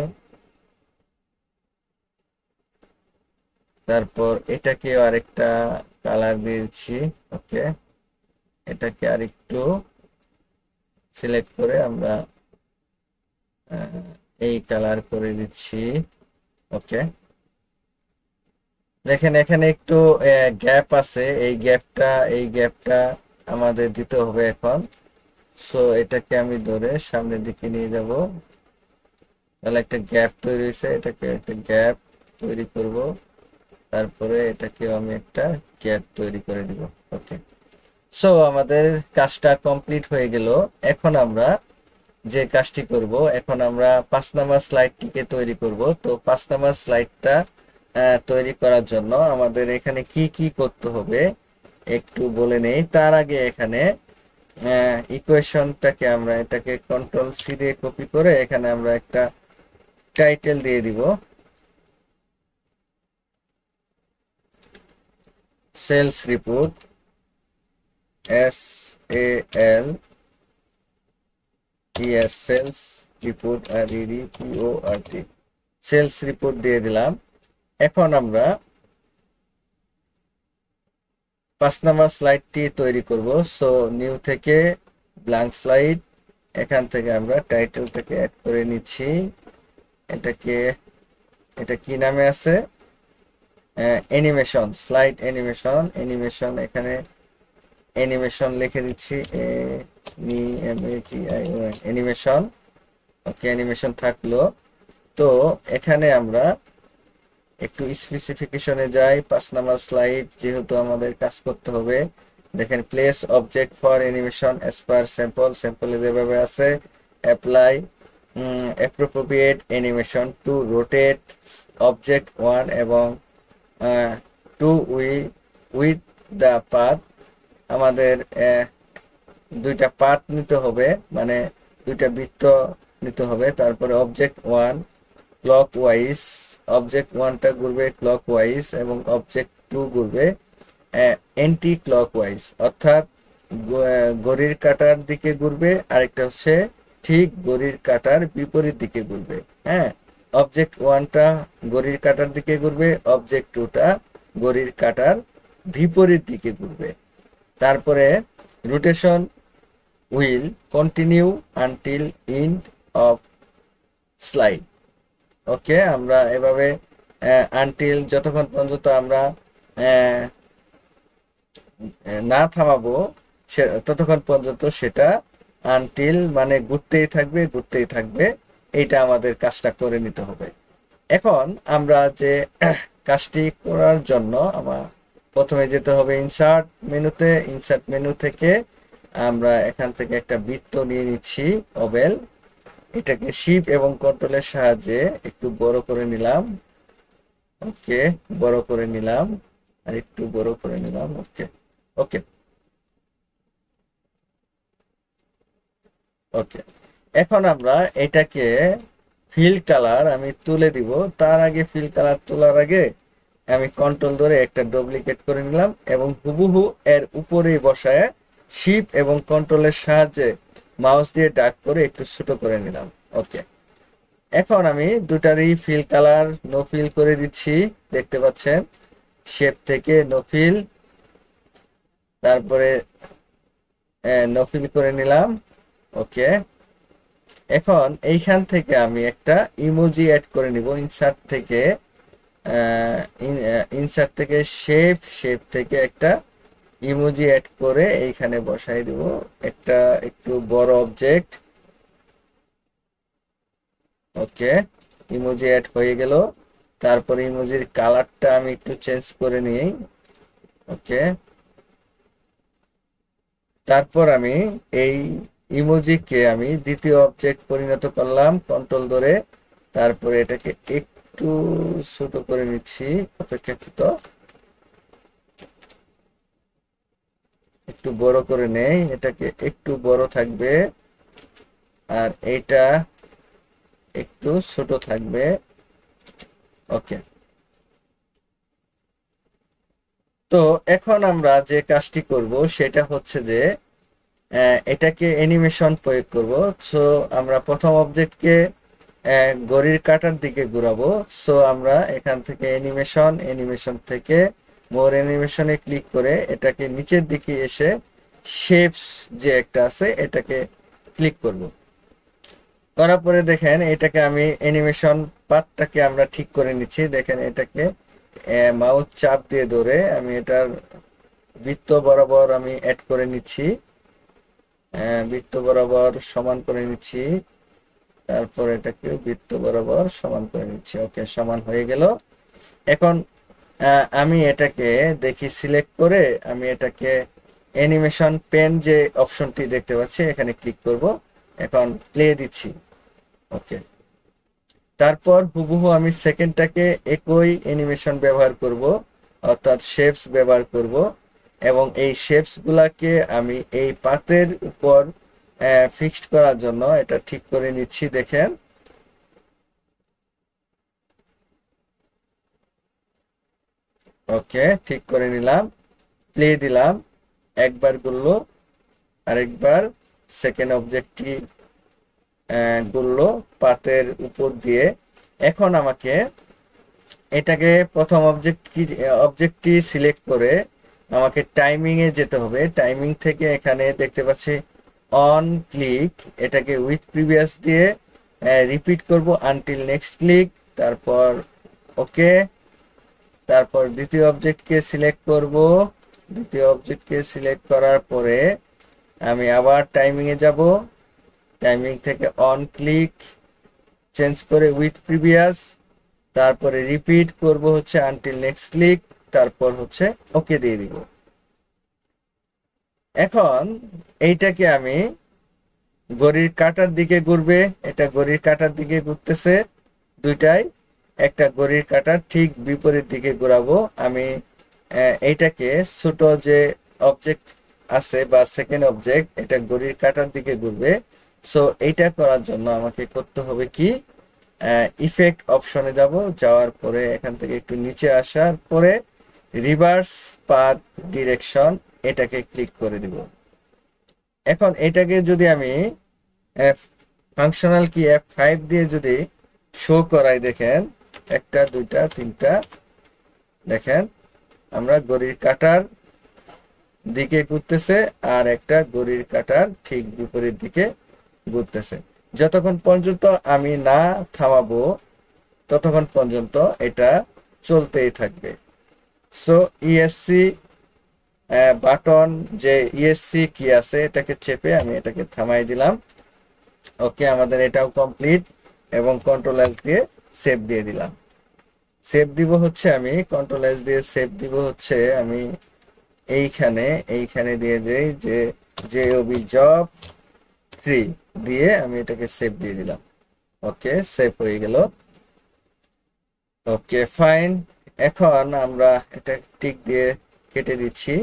তারপর এটাকে আরেকটা কালার দিয়ে দিচ্ছি। ওকে, এটাকে আরেকটু সিলেক্ট করে আমরা এই কালার করে দিচ্ছি। ওকে, দেখেন এখানে একটু গ্যাপ আছে, এই গ্যাপটা আমাদের দিতে হবে এখন। সো এটাকে আমি ধরে সামনের দিকে নিয়ে যাব, তাহলে একটা গ্যাপ তৈরি হয়েছে, এটাকে একটা গ্যাপ তৈরি করব, তারপরে এটাকে আমি একটা গ্যাপ তৈরি করে দিব। ওকে, সো আমাদের কাজটা কমপ্লিট হয়ে গেল। এখন আমরা যে কাজটি করব, এখন আমরা 5 নাম্বার স্লাইডটিকে তৈরি করব। তো 5 নাম্বার স্লাইডটা তৈরি করার জন্য আমাদের এখানে কি কি করতে হবে একটু বলে নেই। তার আগে এখানে ইকুয়েশনটাকে আমরা এটাকে কন্ট্রোল সি দিয়ে কপি করে এখানে আমরা একটা টাইটেল দিয়ে দিব, sales report, SALES, sales report, REPORT, sales report দিয়ে দিলাম। এখন আমরা 5 নাম্বার স্লাইডটি তৈরি করব। সো নিউ থেকে ব্ল্যাঙ্ক স্লাইড, এখান থেকে আমরা টাইটেলটাকে অ্যাড করে নিচ্ছি। এটা কি নামে আছে? অ্যানিমেশন, স্লাইড অ্যানিমেশন, এখানে অ্যানিমেশন লিখে দিচ্ছি, অ্যানিমেশন। ওকে, অ্যানিমেশন থাকলো। তো এখানে আমরা একটু স্পেসিফিকেশনে যাই। 5 নাম্বার স্লাইড যেহেতু আমাদের কাজ করতে হবে, দেখেন place object for animation as per স্যাম্পলে যেভাবে আছে, apply appropriate animation to rotate object 1 এবং টু উইথ দ্য পাথ। আমাদের দুইটা পাথ নিতে হবে, মানে দুইটা বৃত্ত নিতে হবে। তারপরে অবজেক্ট 1 ক্লকওয়াইজ, অবজেক্ট 1টা ঘুরবে ক্লকওয়াইজ এবং অবজেক্ট 2 ঘুরবে অ্যান্টি ক্লকওয়াইজ, অর্থাৎ ঘড়ির কাঁটার দিকে ঘুরবে, আরেকটা হচ্ছে ঠিক ঘড়ির কাঁটার বিপরীত দিকে ঘুরবে। হ্যাঁ, অবজেক্ট 1টা ঘড়ির কাঁটার দিকে ঘুরবে, অবজেক্ট 2টা ঘড়ির কাঁটার বিপরীত দিকে ঘুরবে। তারপরে rotation will continue until end of slide. Okay, আমরা এভাবে আনটিল, যতক্ষণ পর্যন্ত আমরা না থামাবো ততক্ষণ পর্যন্ত সেটা আনটিল মানে ঘুরতেই থাকবে। এইটা আমাদের কাজটা করে নিতে হবে। এখন আমরা যে কাজটি করার জন্য আমার প্রথমে যেতে হবে ইনসার্ট মেনুতে। ইনসার্ট মেনু থেকে আমরা এখান থেকে একটা বৃত্ত নিয়ে নিচ্ছি, ওভেল। এটাকে শিফট এবং কন্ট্রোলের সাহায্যে একটু বড় করে নিলাম। ওকে, বড় করে নিলাম, আর একটু বড় করে নিলাম। ওকে ওকে ওকে, এখন আমরা এটাকে ফিল কালার আমি তুলে দিব। তার আগে ফিল কালার তোলার আগে আমি কন্ট্রোল ধরে একটা ডুপ্লিকেট করে নিলাম এবং হুবহু এর উপরেই বসায় শিফট এবং কন্ট্রোলের সাহায্যে মাউস দিয়ে ড্র্যাগ করে একটু ছোট করে নিলাম। ওকে, এখন আমি দুটারই ফিল কালার নো ফিল করে দিচ্ছি, দেখতে পাচ্ছেন। শেপ থেকে নো ফিল, তারপরে নো ফিল করে নিলাম। ওকে, এখন এইখান থেকে আমি একটা ইমোজি অ্যাড করে নিব। ইনসার্ট থেকে শেপ থেকে একটা ইমোজি অ্যাড করে এইখানে বসাই দিব একটা একটু বড় অবজেক্ট। ওকে, ইমোজি অ্যাড হয়ে গেল। তারপরে ইমোজির কালারটা আমি একটু চেঞ্জ করে নিই। ওকে, তারপর আমি এই ইমোজিকে আমি দ্বিতীয় অবজেক্ট পরিণত করলাম কন্ট্রোল ধরে। তারপরে এটাকে একটু ছোট করে নিচ্ছি, অপেক্ষাকৃত একটু বড় করে নেই, এটাকে একটু বড় থাকবে আর এটা একটু ছোট থাকবে। ওকে, তো এখন আমরা যে কাজটি করব সেটা হচ্ছে যে এটাকে অ্যানিমেশন প্রয়োগ করব। সো আমরা প্রথম অবজেক্টকে ঘড়ির কাঁটার দিকে ঘোরাবো। সো আমরা এখান থেকে অ্যানিমেশন থেকে মোর অ্যানিমেশনে ক্লিক করে এটাকে নিচের দিকে এসে শেপস যে একটা আছে এটাকে ক্লিক করব। করার পরে দেখেন এটাকে আমি অ্যানিমেশন পাথটাকে আমরা ঠিক করে নিচ্ছি। দেখেন এটাকে মাউস চাপ দিয়ে ধরে আমি এটার বৃত্ত বরাবর আমি অ্যাড করে নিচ্ছি, বৃত্ত বরাবর সমান করে নিচ্ছি, তারপর এটাকে বৃত্ত বরাবর সমান করে নিচ্ছি। ওকে, সমান হয়ে গেল। এখন আমি এটাকে দেখি সিলেক্ট করে আমি এটাকে অ্যানিমেশন পেন যে অপশনটি দেখতে পাচ্ছি এখানে ক্লিক করব। এখন প্লে দিচ্ছি। ওকে, তারপর হুবহু আমি সেকেন্ডটাকে একই অ্যানিমেশন ব্যবহার করব, অর্থাৎ শেপস ব্যবহার করব, এবং এই শেপস গুলাকে আমি এই পাতের উপর ফিক্সড করার জন্য এটা ঠিক করে নিচ্ছি। দেখেন, ওকে, ঠিক করে নিলাম, প্লে দিলাম, একবার ঘুরলো, আরেকবার সেকেন্ড অবজেক্টটি ঘুরলো পাতের উপর দিয়ে। এখন আমাকে এটাকে প্রথম অবজেক্টটি সিলেক্ট করে আমাকে টাইমিং এ যেতে হবে। টাইমিং থেকে এখানে দেখতে পাচ্ছি অন ক্লিক, এটাকে উইথ প্রিভিয়াস দিয়ে রিপিট করব আনটিল নেক্সট ক্লিক, তারপর ওকে, তারপর দ্বিতীয় অবজেক্টকে সিলেক্ট করব। দ্বিতীয় অবজেক্টকে সিলেক্ট করার পরে আমি আবার টাইমিং এ যাব, টাইমিং থেকে অন ক্লিক চেঞ্জ করে উইথ প্রিভিয়াস, তারপরে রিপিট করব হচ্ছে আনটিল নেক্সট ক্লিক, তারপর হচ্ছে ওকে দিয়ে দিব। এখন এইটাকে আমি ঘড়ির কাঁটার দিকে ঘুরবে, এটা ঘড়ির কাঁটার দিকে ঘুরতেছে দুইটাই, একটা ঘড়ির কাঁটার ঠিক বিপরীত দিকে ঘোরাবো আমি। এইটাকে ছোট যে অবজেক্ট আছে বা সেকেন্ড অবজেক্ট, এটা ঘড়ির কাঁটার দিকে ঘুরবে। সো এইটা করার জন্য আমাকে করতে হবে কি, ইফেক্ট অপশনে যাব, যাওয়ার পরে এখান থেকে একটু নিচে আসার পরে রিভার্স পাথ ডিরেকশন এটাকে ক্লিক করে দিব। এখন এটাকে যদি আমি ফাংশনাল কি F5 দিয়ে যদি শো করাই, দেখেন একটা দুইটা তিনটা, দেখেন আমরা ঘড়ির কাঁটার দিকে ঘুরতেছে আর একটা ঘড়ির কাঁটার ঠিক বিপরীত দিকে ঘুরতেছে। যতক্ষণ পর্যন্ত আমি না থামাবো ততক্ষণ পর্যন্ত এটা চলতেই থাকবে। সো ইএসসি বাটন যে ইএসসি কি আছে এটাকে চেপে আমি এটাকে থামাই দিলাম। ওকে, আমাদের এটাও কমপ্লিট, এবং কন্ট্রোল এস দিয়ে সেভ দিয়ে দিলাম। সেভ দিব হচ্ছে আমি কন্ট্রোল এস দিয়ে সেভ দিব হচ্ছে আমি এইখানে দিয়ে যাই যে জেওবি জব 3 দিয়ে আমি এটাকে সেভ দিয়ে দিলাম। ওকে, সেভ হয়ে গেল। ওকে, ফাইন। এখন আমরা এটা টিক দিয়ে কেটে দিচ্ছি।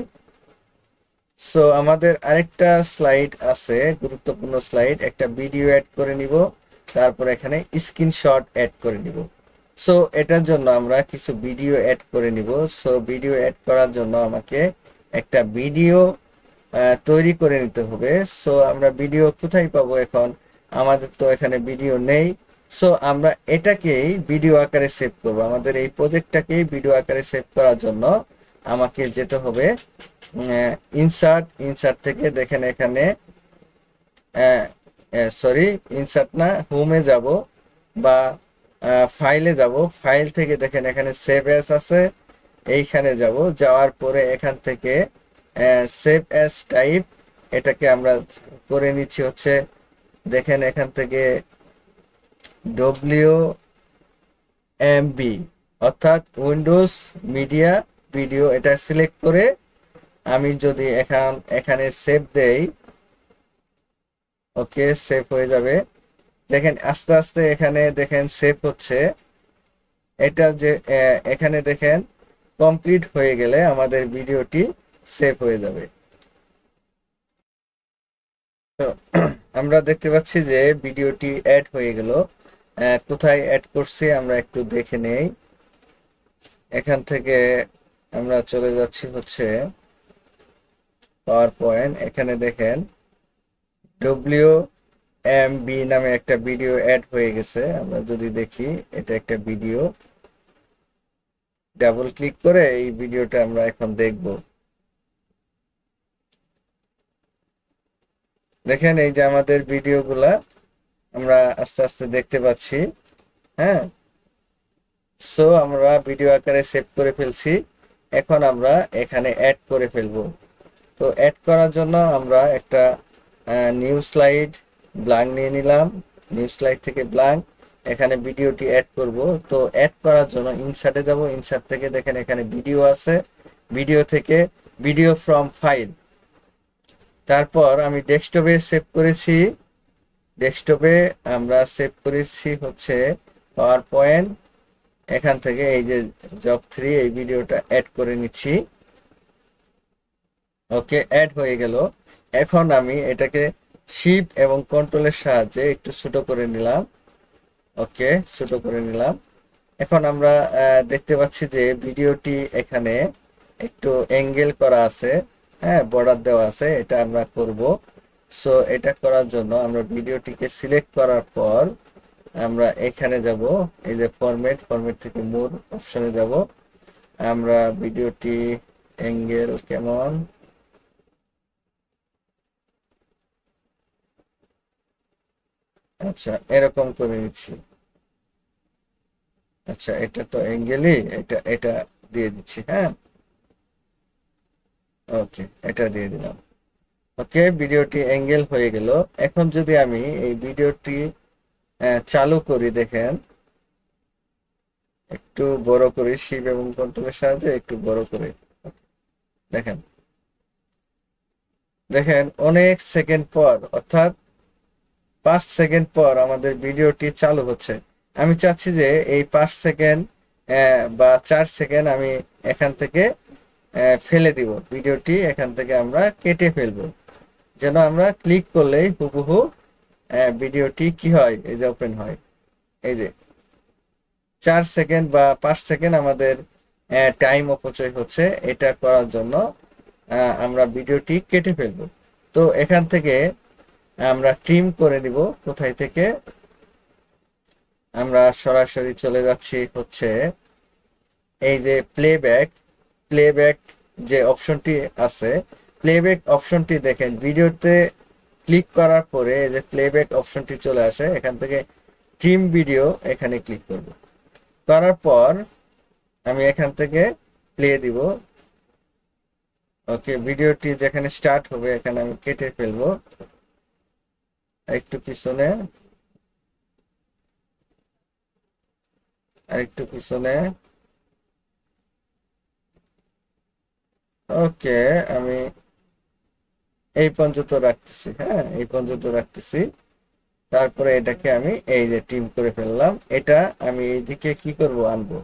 সো আমাদের আরেকটা স্লাইড আছে, গুরুত্বপূর্ণ স্লাইড, একটা ভিডিও অ্যাড করে নিব, তারপর এখানে স্ক্রিনশট অ্যাড করে নিব। সো এটার জন্য আমরা কিছু ভিডিও অ্যাড করে নিব। সো ভিডিও অ্যাড করার জন্য আমাকে একটা ভিডিও তৈরি করে নিতে হবে। সো আমরা ভিডিও কোথায় পাবো, এখন আমাদের তো এখানে ভিডিও নেই। সো আমরা এটাকেই ভিডিও আকারে সেভ করব। আমাদের এই প্রজেক্টটাকেই ভিডিও আকারে সেভ করার জন্য আমাকে যেতে হবে ইনসার্ট থেকে, দেখেন এখানে সরি ইনসার্ট না, হোমে যাব বা ফাইলে যাব, ফাইল থেকে দেখেন এখানে সেভ অ্যাজ আছে, এইখানে যাব, যাওয়ার পরে এখান থেকে সেভ অ্যাজ টাইপ এটাকে আমরা করে নিচ্ছি হচ্ছে, দেখেন এখান থেকে WMV অর্থাৎ উইন্ডোজ মিডিয়া ভিডিও, এটা সিলেক্ট করে আমি যদি এখানে সেভ দেই, ওকে, সেভ হয়ে যাবে। দেখেন আস্তে আস্তে এখানে দেখেন সেভ হচ্ছে। এটা যে এখানে দেখেন কমপ্লিট হয়ে গেলে আমাদের ভিডিওটি সেভ হয়ে যাবে। তো আমরা দেখতে পাচ্ছি যে ভিডিওটি অ্যাড হয়ে গেল। কোথায় অ্যাড করছি আমরা একটু দেখে নেই। এখান থেকে আমরা চলে যাচ্ছি হচ্ছে পাওয়ার পয়েন্ট, এখানে দেখেন WMB নামে একটা ভিডিও অ্যাড হয়ে গেছে। আমরা যদি দেখি এটা একটা ভিডিও, ডাবল ক্লিক করে এই ভিডিওটা আমরা এখন দেখব। দেখেন এই যে আমাদের ভিডিওগুলা আমরা আস্তে আস্তে দেখতে পাচ্ছি। হ্যাঁ, সো আমরা ভিডিও আকারে সেভ করে ফেলছি। এখন আমরা এখানে অ্যাড করে ফেলবো। তো অ্যাড করার জন্য আমরা একটা নিউ স্লাইড ব্ল্যাঙ্ক নিয়ে নিলাম। নিউ স্লাইড থেকে ব্ল্যাঙ্ক, এখানে ভিডিওটি অ্যাড করব। তো অ্যাড করার জন্য ইনসার্টে যাব। ইনসার্ট থেকে দেখেন এখানে ভিডিও আছে, ভিডিও থেকে ভিডিও ফ্রম ফাইল। তারপর আমি ডেস্কটপে সেভ করেছি। ডেস্কটপে আমরা সেভ করেছি হচ্ছে পাওয়ার পয়েন্ট। এখান থেকে এই যে জব 3 এই ভিডিওটা অ্যাড করে নিচ্ছি। ওকে, অ্যাড হয়ে গেল। এখন আমি এটাকে শিফট এবং কন্ট্রোলের সাহায্যে একটু ছোট করে নিলাম। ওকে, ছোট করে নিলাম। এখন আমরা দেখতে পাচ্ছি যে ভিডিওটি এখানে একটু অ্যাঙ্গেল করা আছে, হ্যাঁ, বর্ডার দেওয়া আছে। এটা আমরা করব। সো এটা করার জন্য আমরা ভিডিওটিকে সিলেক্ট করার পর আমরা এখানে যাব, এই যে ফরম্যাট থেকে মোর অপশনে যাব। আমরা ভিডিওটি অ্যাঙ্গেল কেমন, আচ্ছা এরকম করে নিচ্ছি। আচ্ছা, এটা তো অ্যাঙ্গেলই, এটা এটা দিয়ে দিচ্ছি। হ্যাঁ, ওকে, এটা দিয়ে দিলাম। ওকে, ভিডিওটি অ্যাঙ্গেল হয়ে গেল। এখন যদি আমি এই ভিডিওটি চালু করি, দেখেন একটু বড় করে শিফট এবং কন্ট্রোলের সাহায্যে একটু বড় করে দেখেন। দেখেন অনেক সেকেন্ড পর, অর্থাৎ 5 সেকেন্ড পর আমাদের ভিডিওটি চালু হচ্ছে। আমি চাচ্ছি যে এই 5 সেকেন্ড বা 4 সেকেন্ড আমি এখান থেকে ফেলে দিব, ভিডিওটি এখান থেকে আমরা কেটে ফেলবো, যেন আমরা ক্লিক করলেই হুবহু ভিডিওটি কি হয়, এই যে ওপেন হয়। এই যে 4 সেকেন্ড বা 5 সেকেন্ড আমাদের টাইম অপচয় হচ্ছে। এটা করার জন্য আমরা ভিডিওটি কেটে ফেলবো। তো এখান থেকে আমরা ট্রিম করে নিব। কোথায় থেকে, আমরা সরাসরি চলে যাচ্ছি হচ্ছে এই যে প্লেব্যাক যে অপশনটি আছে, প্লেব্যাক অপশনটি দেখেন ভিডিওতে ক্লিক করার পরে এই যে প্লেব্যাক অপশনটি চলে আসে। এখান থেকে ট্রিম ভিডিও এখানে ক্লিক করব। করার পর আমি এখান থেকে প্লে দিব। ওকে, ভিডিওটি যেখানে স্টার্ট হবে এখানে আমি কেটে ফেলবো। একটু পিছনে, আরেকটু পিছনে। ওকে, আমি এই পর্যন্ত রাখতেছি। হ্যাঁ, এই পর্যন্ত রাখতেছি। তারপরে এটাকে আমি এই যে ট্রিম করে ফেললাম। এটা আমি এইদিকে কি করব, আনবো।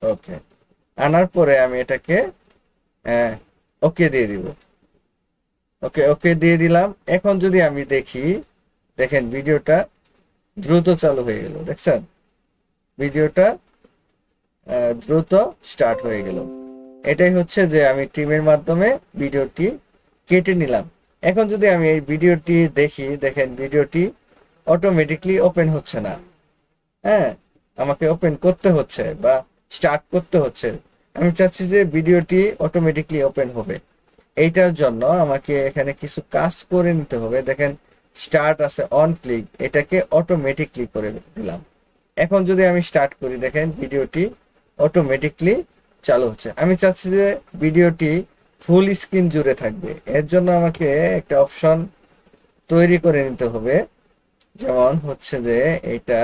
ওকে, আনার পরে আমি এটাকে ওকে দিয়ে দিব। ওকে, ওকে দিয়ে দিলাম। এখন যদি আমি দেখি, দেখেন ভিডিওটা দ্রুত চালু হয়ে গেল। দেখছেন, ভিডিওটা দ্রুত স্টার্ট হয়ে গেল। এটাই হচ্ছে যে আমি টিমের মাধ্যমে ভিডিওটি কেটে নিলাম। এখন যদি আমি এই ভিডিওটি দেখি, দেখেন ভিডিওটি অটোমেটিকলি ওপেন হচ্ছে না। হ্যাঁ, আমাকে ওপেন করতে হচ্ছে বা স্টার্ট করতে হচ্ছে। আমি চাচ্ছি যে ভিডিওটি অটোমেটিকলি ওপেন হবে। এইটার জন্য আমাকে এখানে কিছু কাজ করে নিতে হবে। দেখেন স্টার্ট আছে অন ক্লিক, এটাকে অটোমেটিকলি করে দিলাম। এখন যদি আমি স্টার্ট করি, দেখেন ভিডিওটি অটোমেটিকলি চালু হচ্ছে। আমি চাচ্ছি যে ভিডিওটি ফুল স্ক্রিন জুড়ে থাকবে। এর জন্য আমাকে একটা অপশন তৈরি করে নিতে হবে। যেমন হচ্ছে যে এটা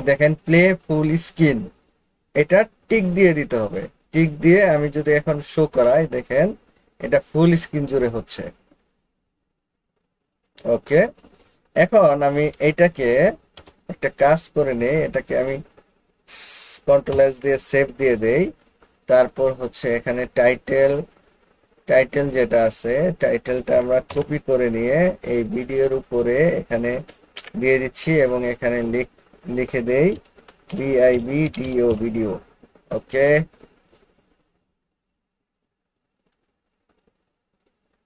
দেখেন প্লে ফুল স্ক্রিন, এটা টিক দিয়ে দিতে হবে। টিক দিয়ে আমি যদি এখন শো করাই, দেখেন এটা ফুল স্ক্রিন জুড়ে হচ্ছে। ওকে, এখন আমি এইটাকে একটা কাজ করে নেই। এটাকে আমি কন্ট্রোল এস দিয়ে সেভ দিয়ে দেই। তারপর হচ্ছে এখানে টাইটেল যেটা আছে, টাইটেলটা আমরা কপি করে নিয়ে এই ভিডিওর উপরে এখানে দিয়ে দিচ্ছি এবং এখানে লিখে দেই VIBDO ভিডিও। ওকে,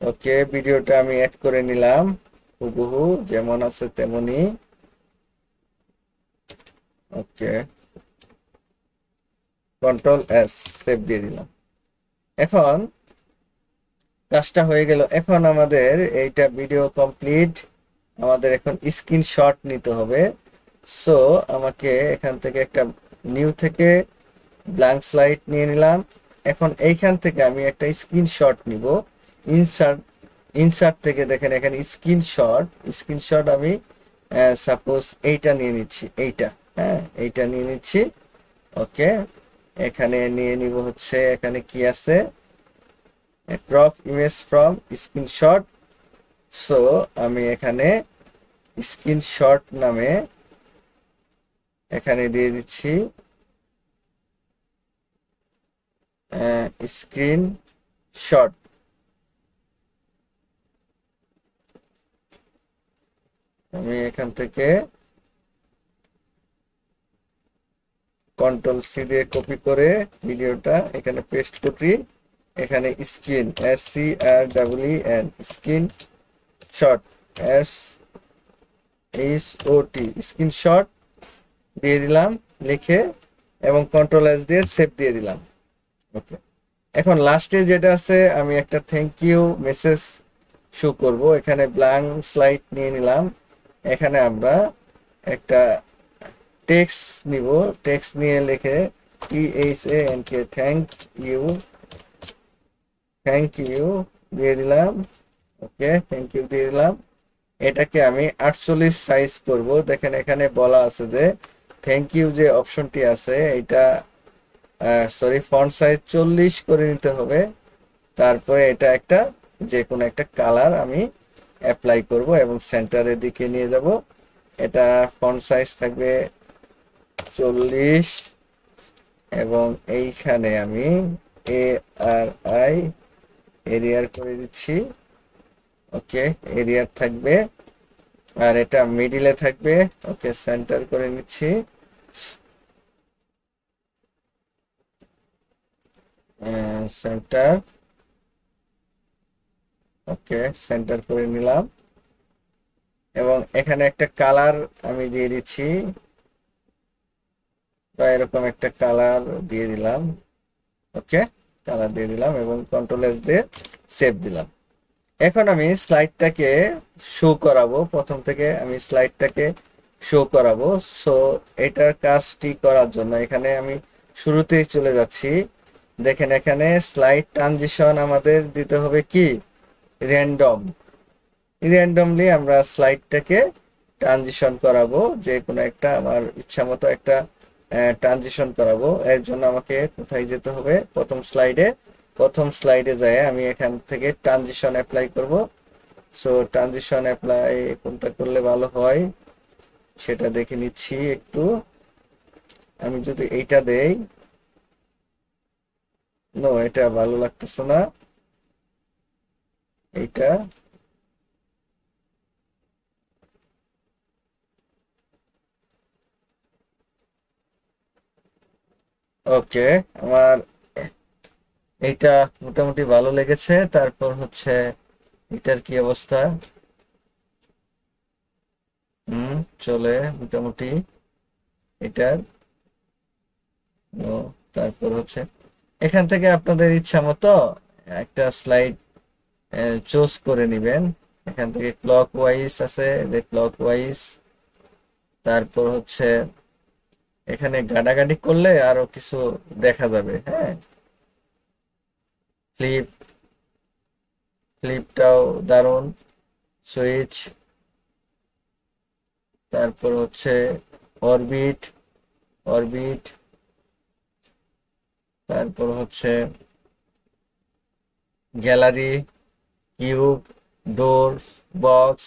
ওকে, ভিডিওটা আমি অ্যাড করে নিলাম হুবহু যেমন আছে তেমনি। ওকে, কন্ট্রোল এস সেভ দিয়ে দিলাম। এখন কাজটা হয়ে গেল। এখন আমাদের এইটা ভিডিও কমপ্লিট। আমাদের এখন স্ক্রিনশট নিতে হবে। সো আমাকে এখান থেকে একটা নিউ থেকে ব্ল্যাঙ্ক স্লাইড নিয়ে নিলাম। এখন এইখান থেকে আমি একটা স্ক্রিনশট নিব। ইনসার্ট ইনসার্ট থেকে দেখেন এখানে স্ক্রিনশট আমি সাপোজ এইটা নিয়ে নিচ্ছি, হ্যাঁ এইটা নিয়ে নিচ্ছি। ওকে, এখানে নিয়ে নিব হচ্ছে, এখানে কি আছে, crop image from screenshot. So আমি এখানে স্ক্রিনশট নামে এখানে দিয়ে দিচ্ছি স্ক্রিনশট। আমি এখান থেকে কন্ট্রোল সি দিয়ে কপি করে ভিডিওটা এখানে পেস্ট করি। এখানে screen SCREEN screen shot SHOT screenshot দিয়ে দিলাম লিখে, এবং কন্ট্রোল S দিয়ে সেভ দিয়ে দিলাম। ওকে, এখন লাস্টে যেটা আছে আমি একটা থ্যাংক ইউ মেসেজ শো করব। এখানে ব্ল্যাঙ্ক স্লাইড নিয়ে নিলাম। এখানে আমরা একটা টেক্সট নিব, টেক্সট নিয়ে লিখে THANK থ্যাংক ইউ দিয়ে দিলাম। ওকে, থ্যাংক ইউ দিয়ে দিলাম। এটাকে আমি 48 সাইজ করব। দেখেন এখানে বলা আছে যে থ্যাংক ইউ যে অপশনটি আছে এটা সরি ফন্ট সাইজ 40 করে নিতে হবে। তারপরে এটা একটা যে কোনো একটা কালার আমি অ্যাপ্লাই করব এবং সেন্টারের দিকে নিয়ে যাব। এটা ফন্ট সাইজ থাকবে 40 এবং এইখানে আমি ARI এরিয়ার করে দিচ্ছি। ওকে, এরিয়ার থাকবে, আর এটা মিডিলে থাকবে। ওকে, সেন্টার করে নিচ্ছি। সেন্টার, ওকে সেন্টার করে নিলাম এবং এখানে একটা কালার আমি দিয়ে দিচ্ছি, বা এরকম একটা কালার দিয়ে দিলাম। ওকে, কালার দিয়ে দিলাম এবং কন্ট্রোল এস দিয়ে সেভ দিলাম। এখন আমি স্লাইডটাকে শো করাবো, প্রথম থেকে আমি স্লাইডটাকে শো করাবো। সো এটার কাজটি করার জন্য এখানে আমি শুরুতেই চলে যাচ্ছি। দেখেন এখানে স্লাইড ট্রানজিশন আমাদের দিতে হবে কি র্যান্ডমলি আমরা স্লাইডটাকে ট্রানজিশন করাবো, যে কোনো একটা আমার ইচ্ছা মতো একটা ট্রানজিশন করাবো। এর জন্য আমাকে কোথায় যেতে হবে, প্রথম স্লাইডে যায় আমি এখান থেকে ট্রানজিশন অ্যাপ্লাই করব। সো ট্রানজিশন অ্যাপ্লাই কোনটা করলে ভালো হয় সেটা দেখে নিচ্ছি একটু। আমি যদি এইটা দেই, নো এটা ভালো লাগতেছে না, এইটা ওকে। আমার এইটা মোটামুটি ভালো লেগেছে। তারপর হচ্ছে এটার কি অবস্থা, চলে মোটামুটি এটার। তারপর হচ্ছে এখান থেকে আপনাদের ইচ্ছা মতো একটা স্লাইড চুজ করে নেবেন। এখান থেকে ক্লক ওয়াইজ আছে, যে ক্লক ওয়াইজ। তারপর হচ্ছে এখানে গাড়াগাড়ি করলে আরো কিছু দেখা যাবে। হ্যাঁ, ফ্লিপটাও দারুণ, সুইচ। তারপর হচ্ছে অরবিট, তারপর হচ্ছে গ্যালারি, কিউব, ডোর, বক্স,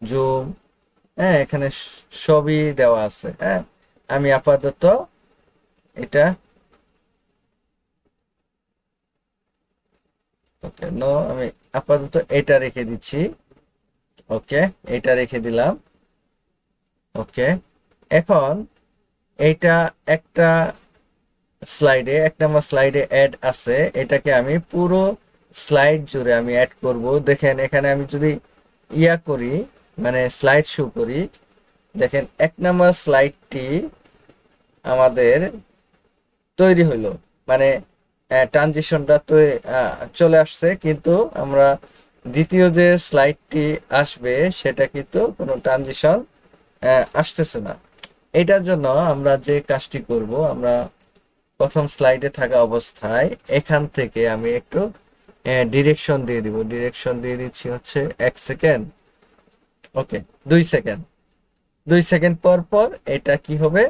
জুম। হ্যাঁ, এখানে সবই দেওয়া আছে। হ্যাঁ, আমি আপাতত এটা ওকে আমি আপাতত এটা রেখে দিচ্ছি। ওকে, এটা রেখে দিলাম। ওকে, এখন এইটা একটা এক নাম্বার স্লাইডে অ্যাড আছে, এটাকে আমি পুরো স্লাইড জুড়ে আমি অ্যাড করব। দেখেন এখানে আমি যদি করি, মানে স্লাইড শো করি, দেখেন এক নাম্বার স্লাইডটি আমাদের তৈরি হইলো, মানে ট্রানজিশনটা তো চলে আসছে, কিন্তু আমরা দ্বিতীয় যে স্লাইডটি আসবে সেটা কিন্তু কোনো ট্রানজিশন আসতেছে না। এটার জন্য আমরা যে কাজটি করব, আমরা প্রথম স্লাইডে থাকা অবস্থায় এখান থেকে আমি একটু ডিরেকশন দিয়ে দিব। ডিরেকশন দিয়ে দিচ্ছি হচ্ছে 1 সেকেন্ড, ওকে 2 সেকেন্ড। 2 সেকেন্ড পর পর এটা কি হবে,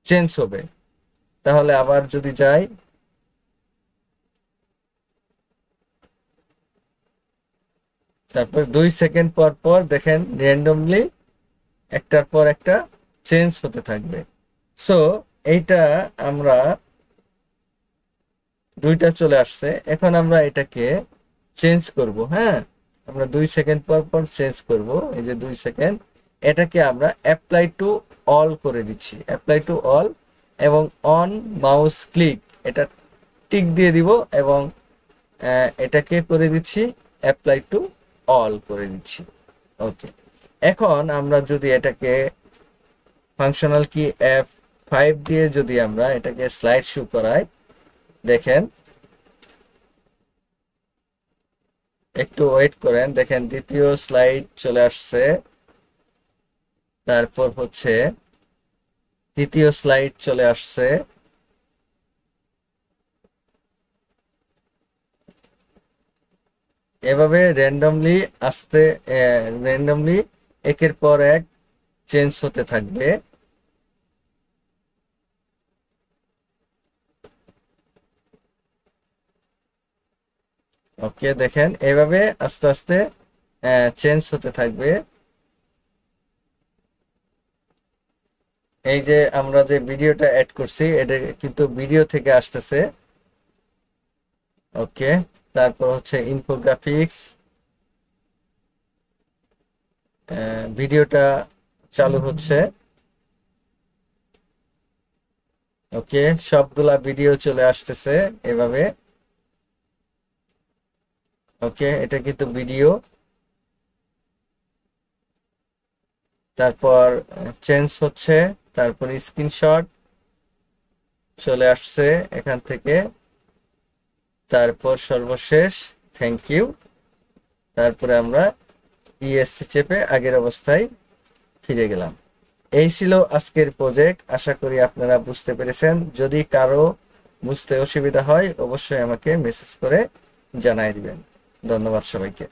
চেঞ্জ হবে। তাহলে আবার যদি যাই, তারপর 2 সেকেন্ড পর পর দেখেন র্যান্ডমলি একটার পর একটা চেঞ্জ হতে থাকবে। সো এইটা আমরা দুইটা চলে আসছে, এখন আমরা এটাকে চেঞ্জ করব। হ্যাঁ, আমরা 2 সেকেন্ড পর পর চেঞ্জ করব। এই যে 2 সেকেন্ড, এটাকে আমরা অ্যাপ্লাই টু অল করে দিচ্ছি। অ্যাপ্লাই টু অল এবং অন মাউস ক্লিক এটা টিক দিয়ে দিব এবং এটাকে করে দিচ্ছি অ্যাপ্লাই টু অল করে দিচ্ছি। ওকে, এখন আমরা যদি এটাকে ফাংশনাল কি F5 দিয়ে যদি আমরা এটাকে স্লাইড শো করাই, দেখেন একটু ওয়েট করেন, দেখেন দ্বিতীয় স্লাইড চলে আসছে, তারপর হচ্ছে তৃতীয় স্লাইড চলে আসছে। এভাবে র্যান্ডমলি একের পর এক চেঞ্জ হতে থাকবে। ওকে, দেখেন এভাবে আস্তে আস্তে চেঞ্জ হতে থাকবে। এই যে আমরা যে ভিডিওটা অ্যাড করছি এটা কিন্তু ভিডিও থেকে আসতেছে। ওকে, তারপর হচ্ছে ইনফোগ্রাফিক্স, ভিডিওটা চালু হচ্ছে। ওকে, সবগুলা ভিডিও চলে আসতেছে এভাবে। ওকে, এটা কিন্তু ভিডিও, তারপর চেঞ্জ হচ্ছে, তারপর স্ক্রিনশট চলে আসছে এখান থেকে, তারপর সর্বশেষ থ্যাংক ইউ, তারপরে আমরা ইএসসি চেপে আগের অবস্থায় ফিরে গেলাম। এই ছিল আজকের প্রজেক্ট। আশা করি আপনারা বুঝতে পেরেছেন। যদি কারো বুঝতে অসুবিধা হয় অবশ্যই আমাকে মেসেজ করে জানাই দিবেন। ধন্যবাদ সবাইকে।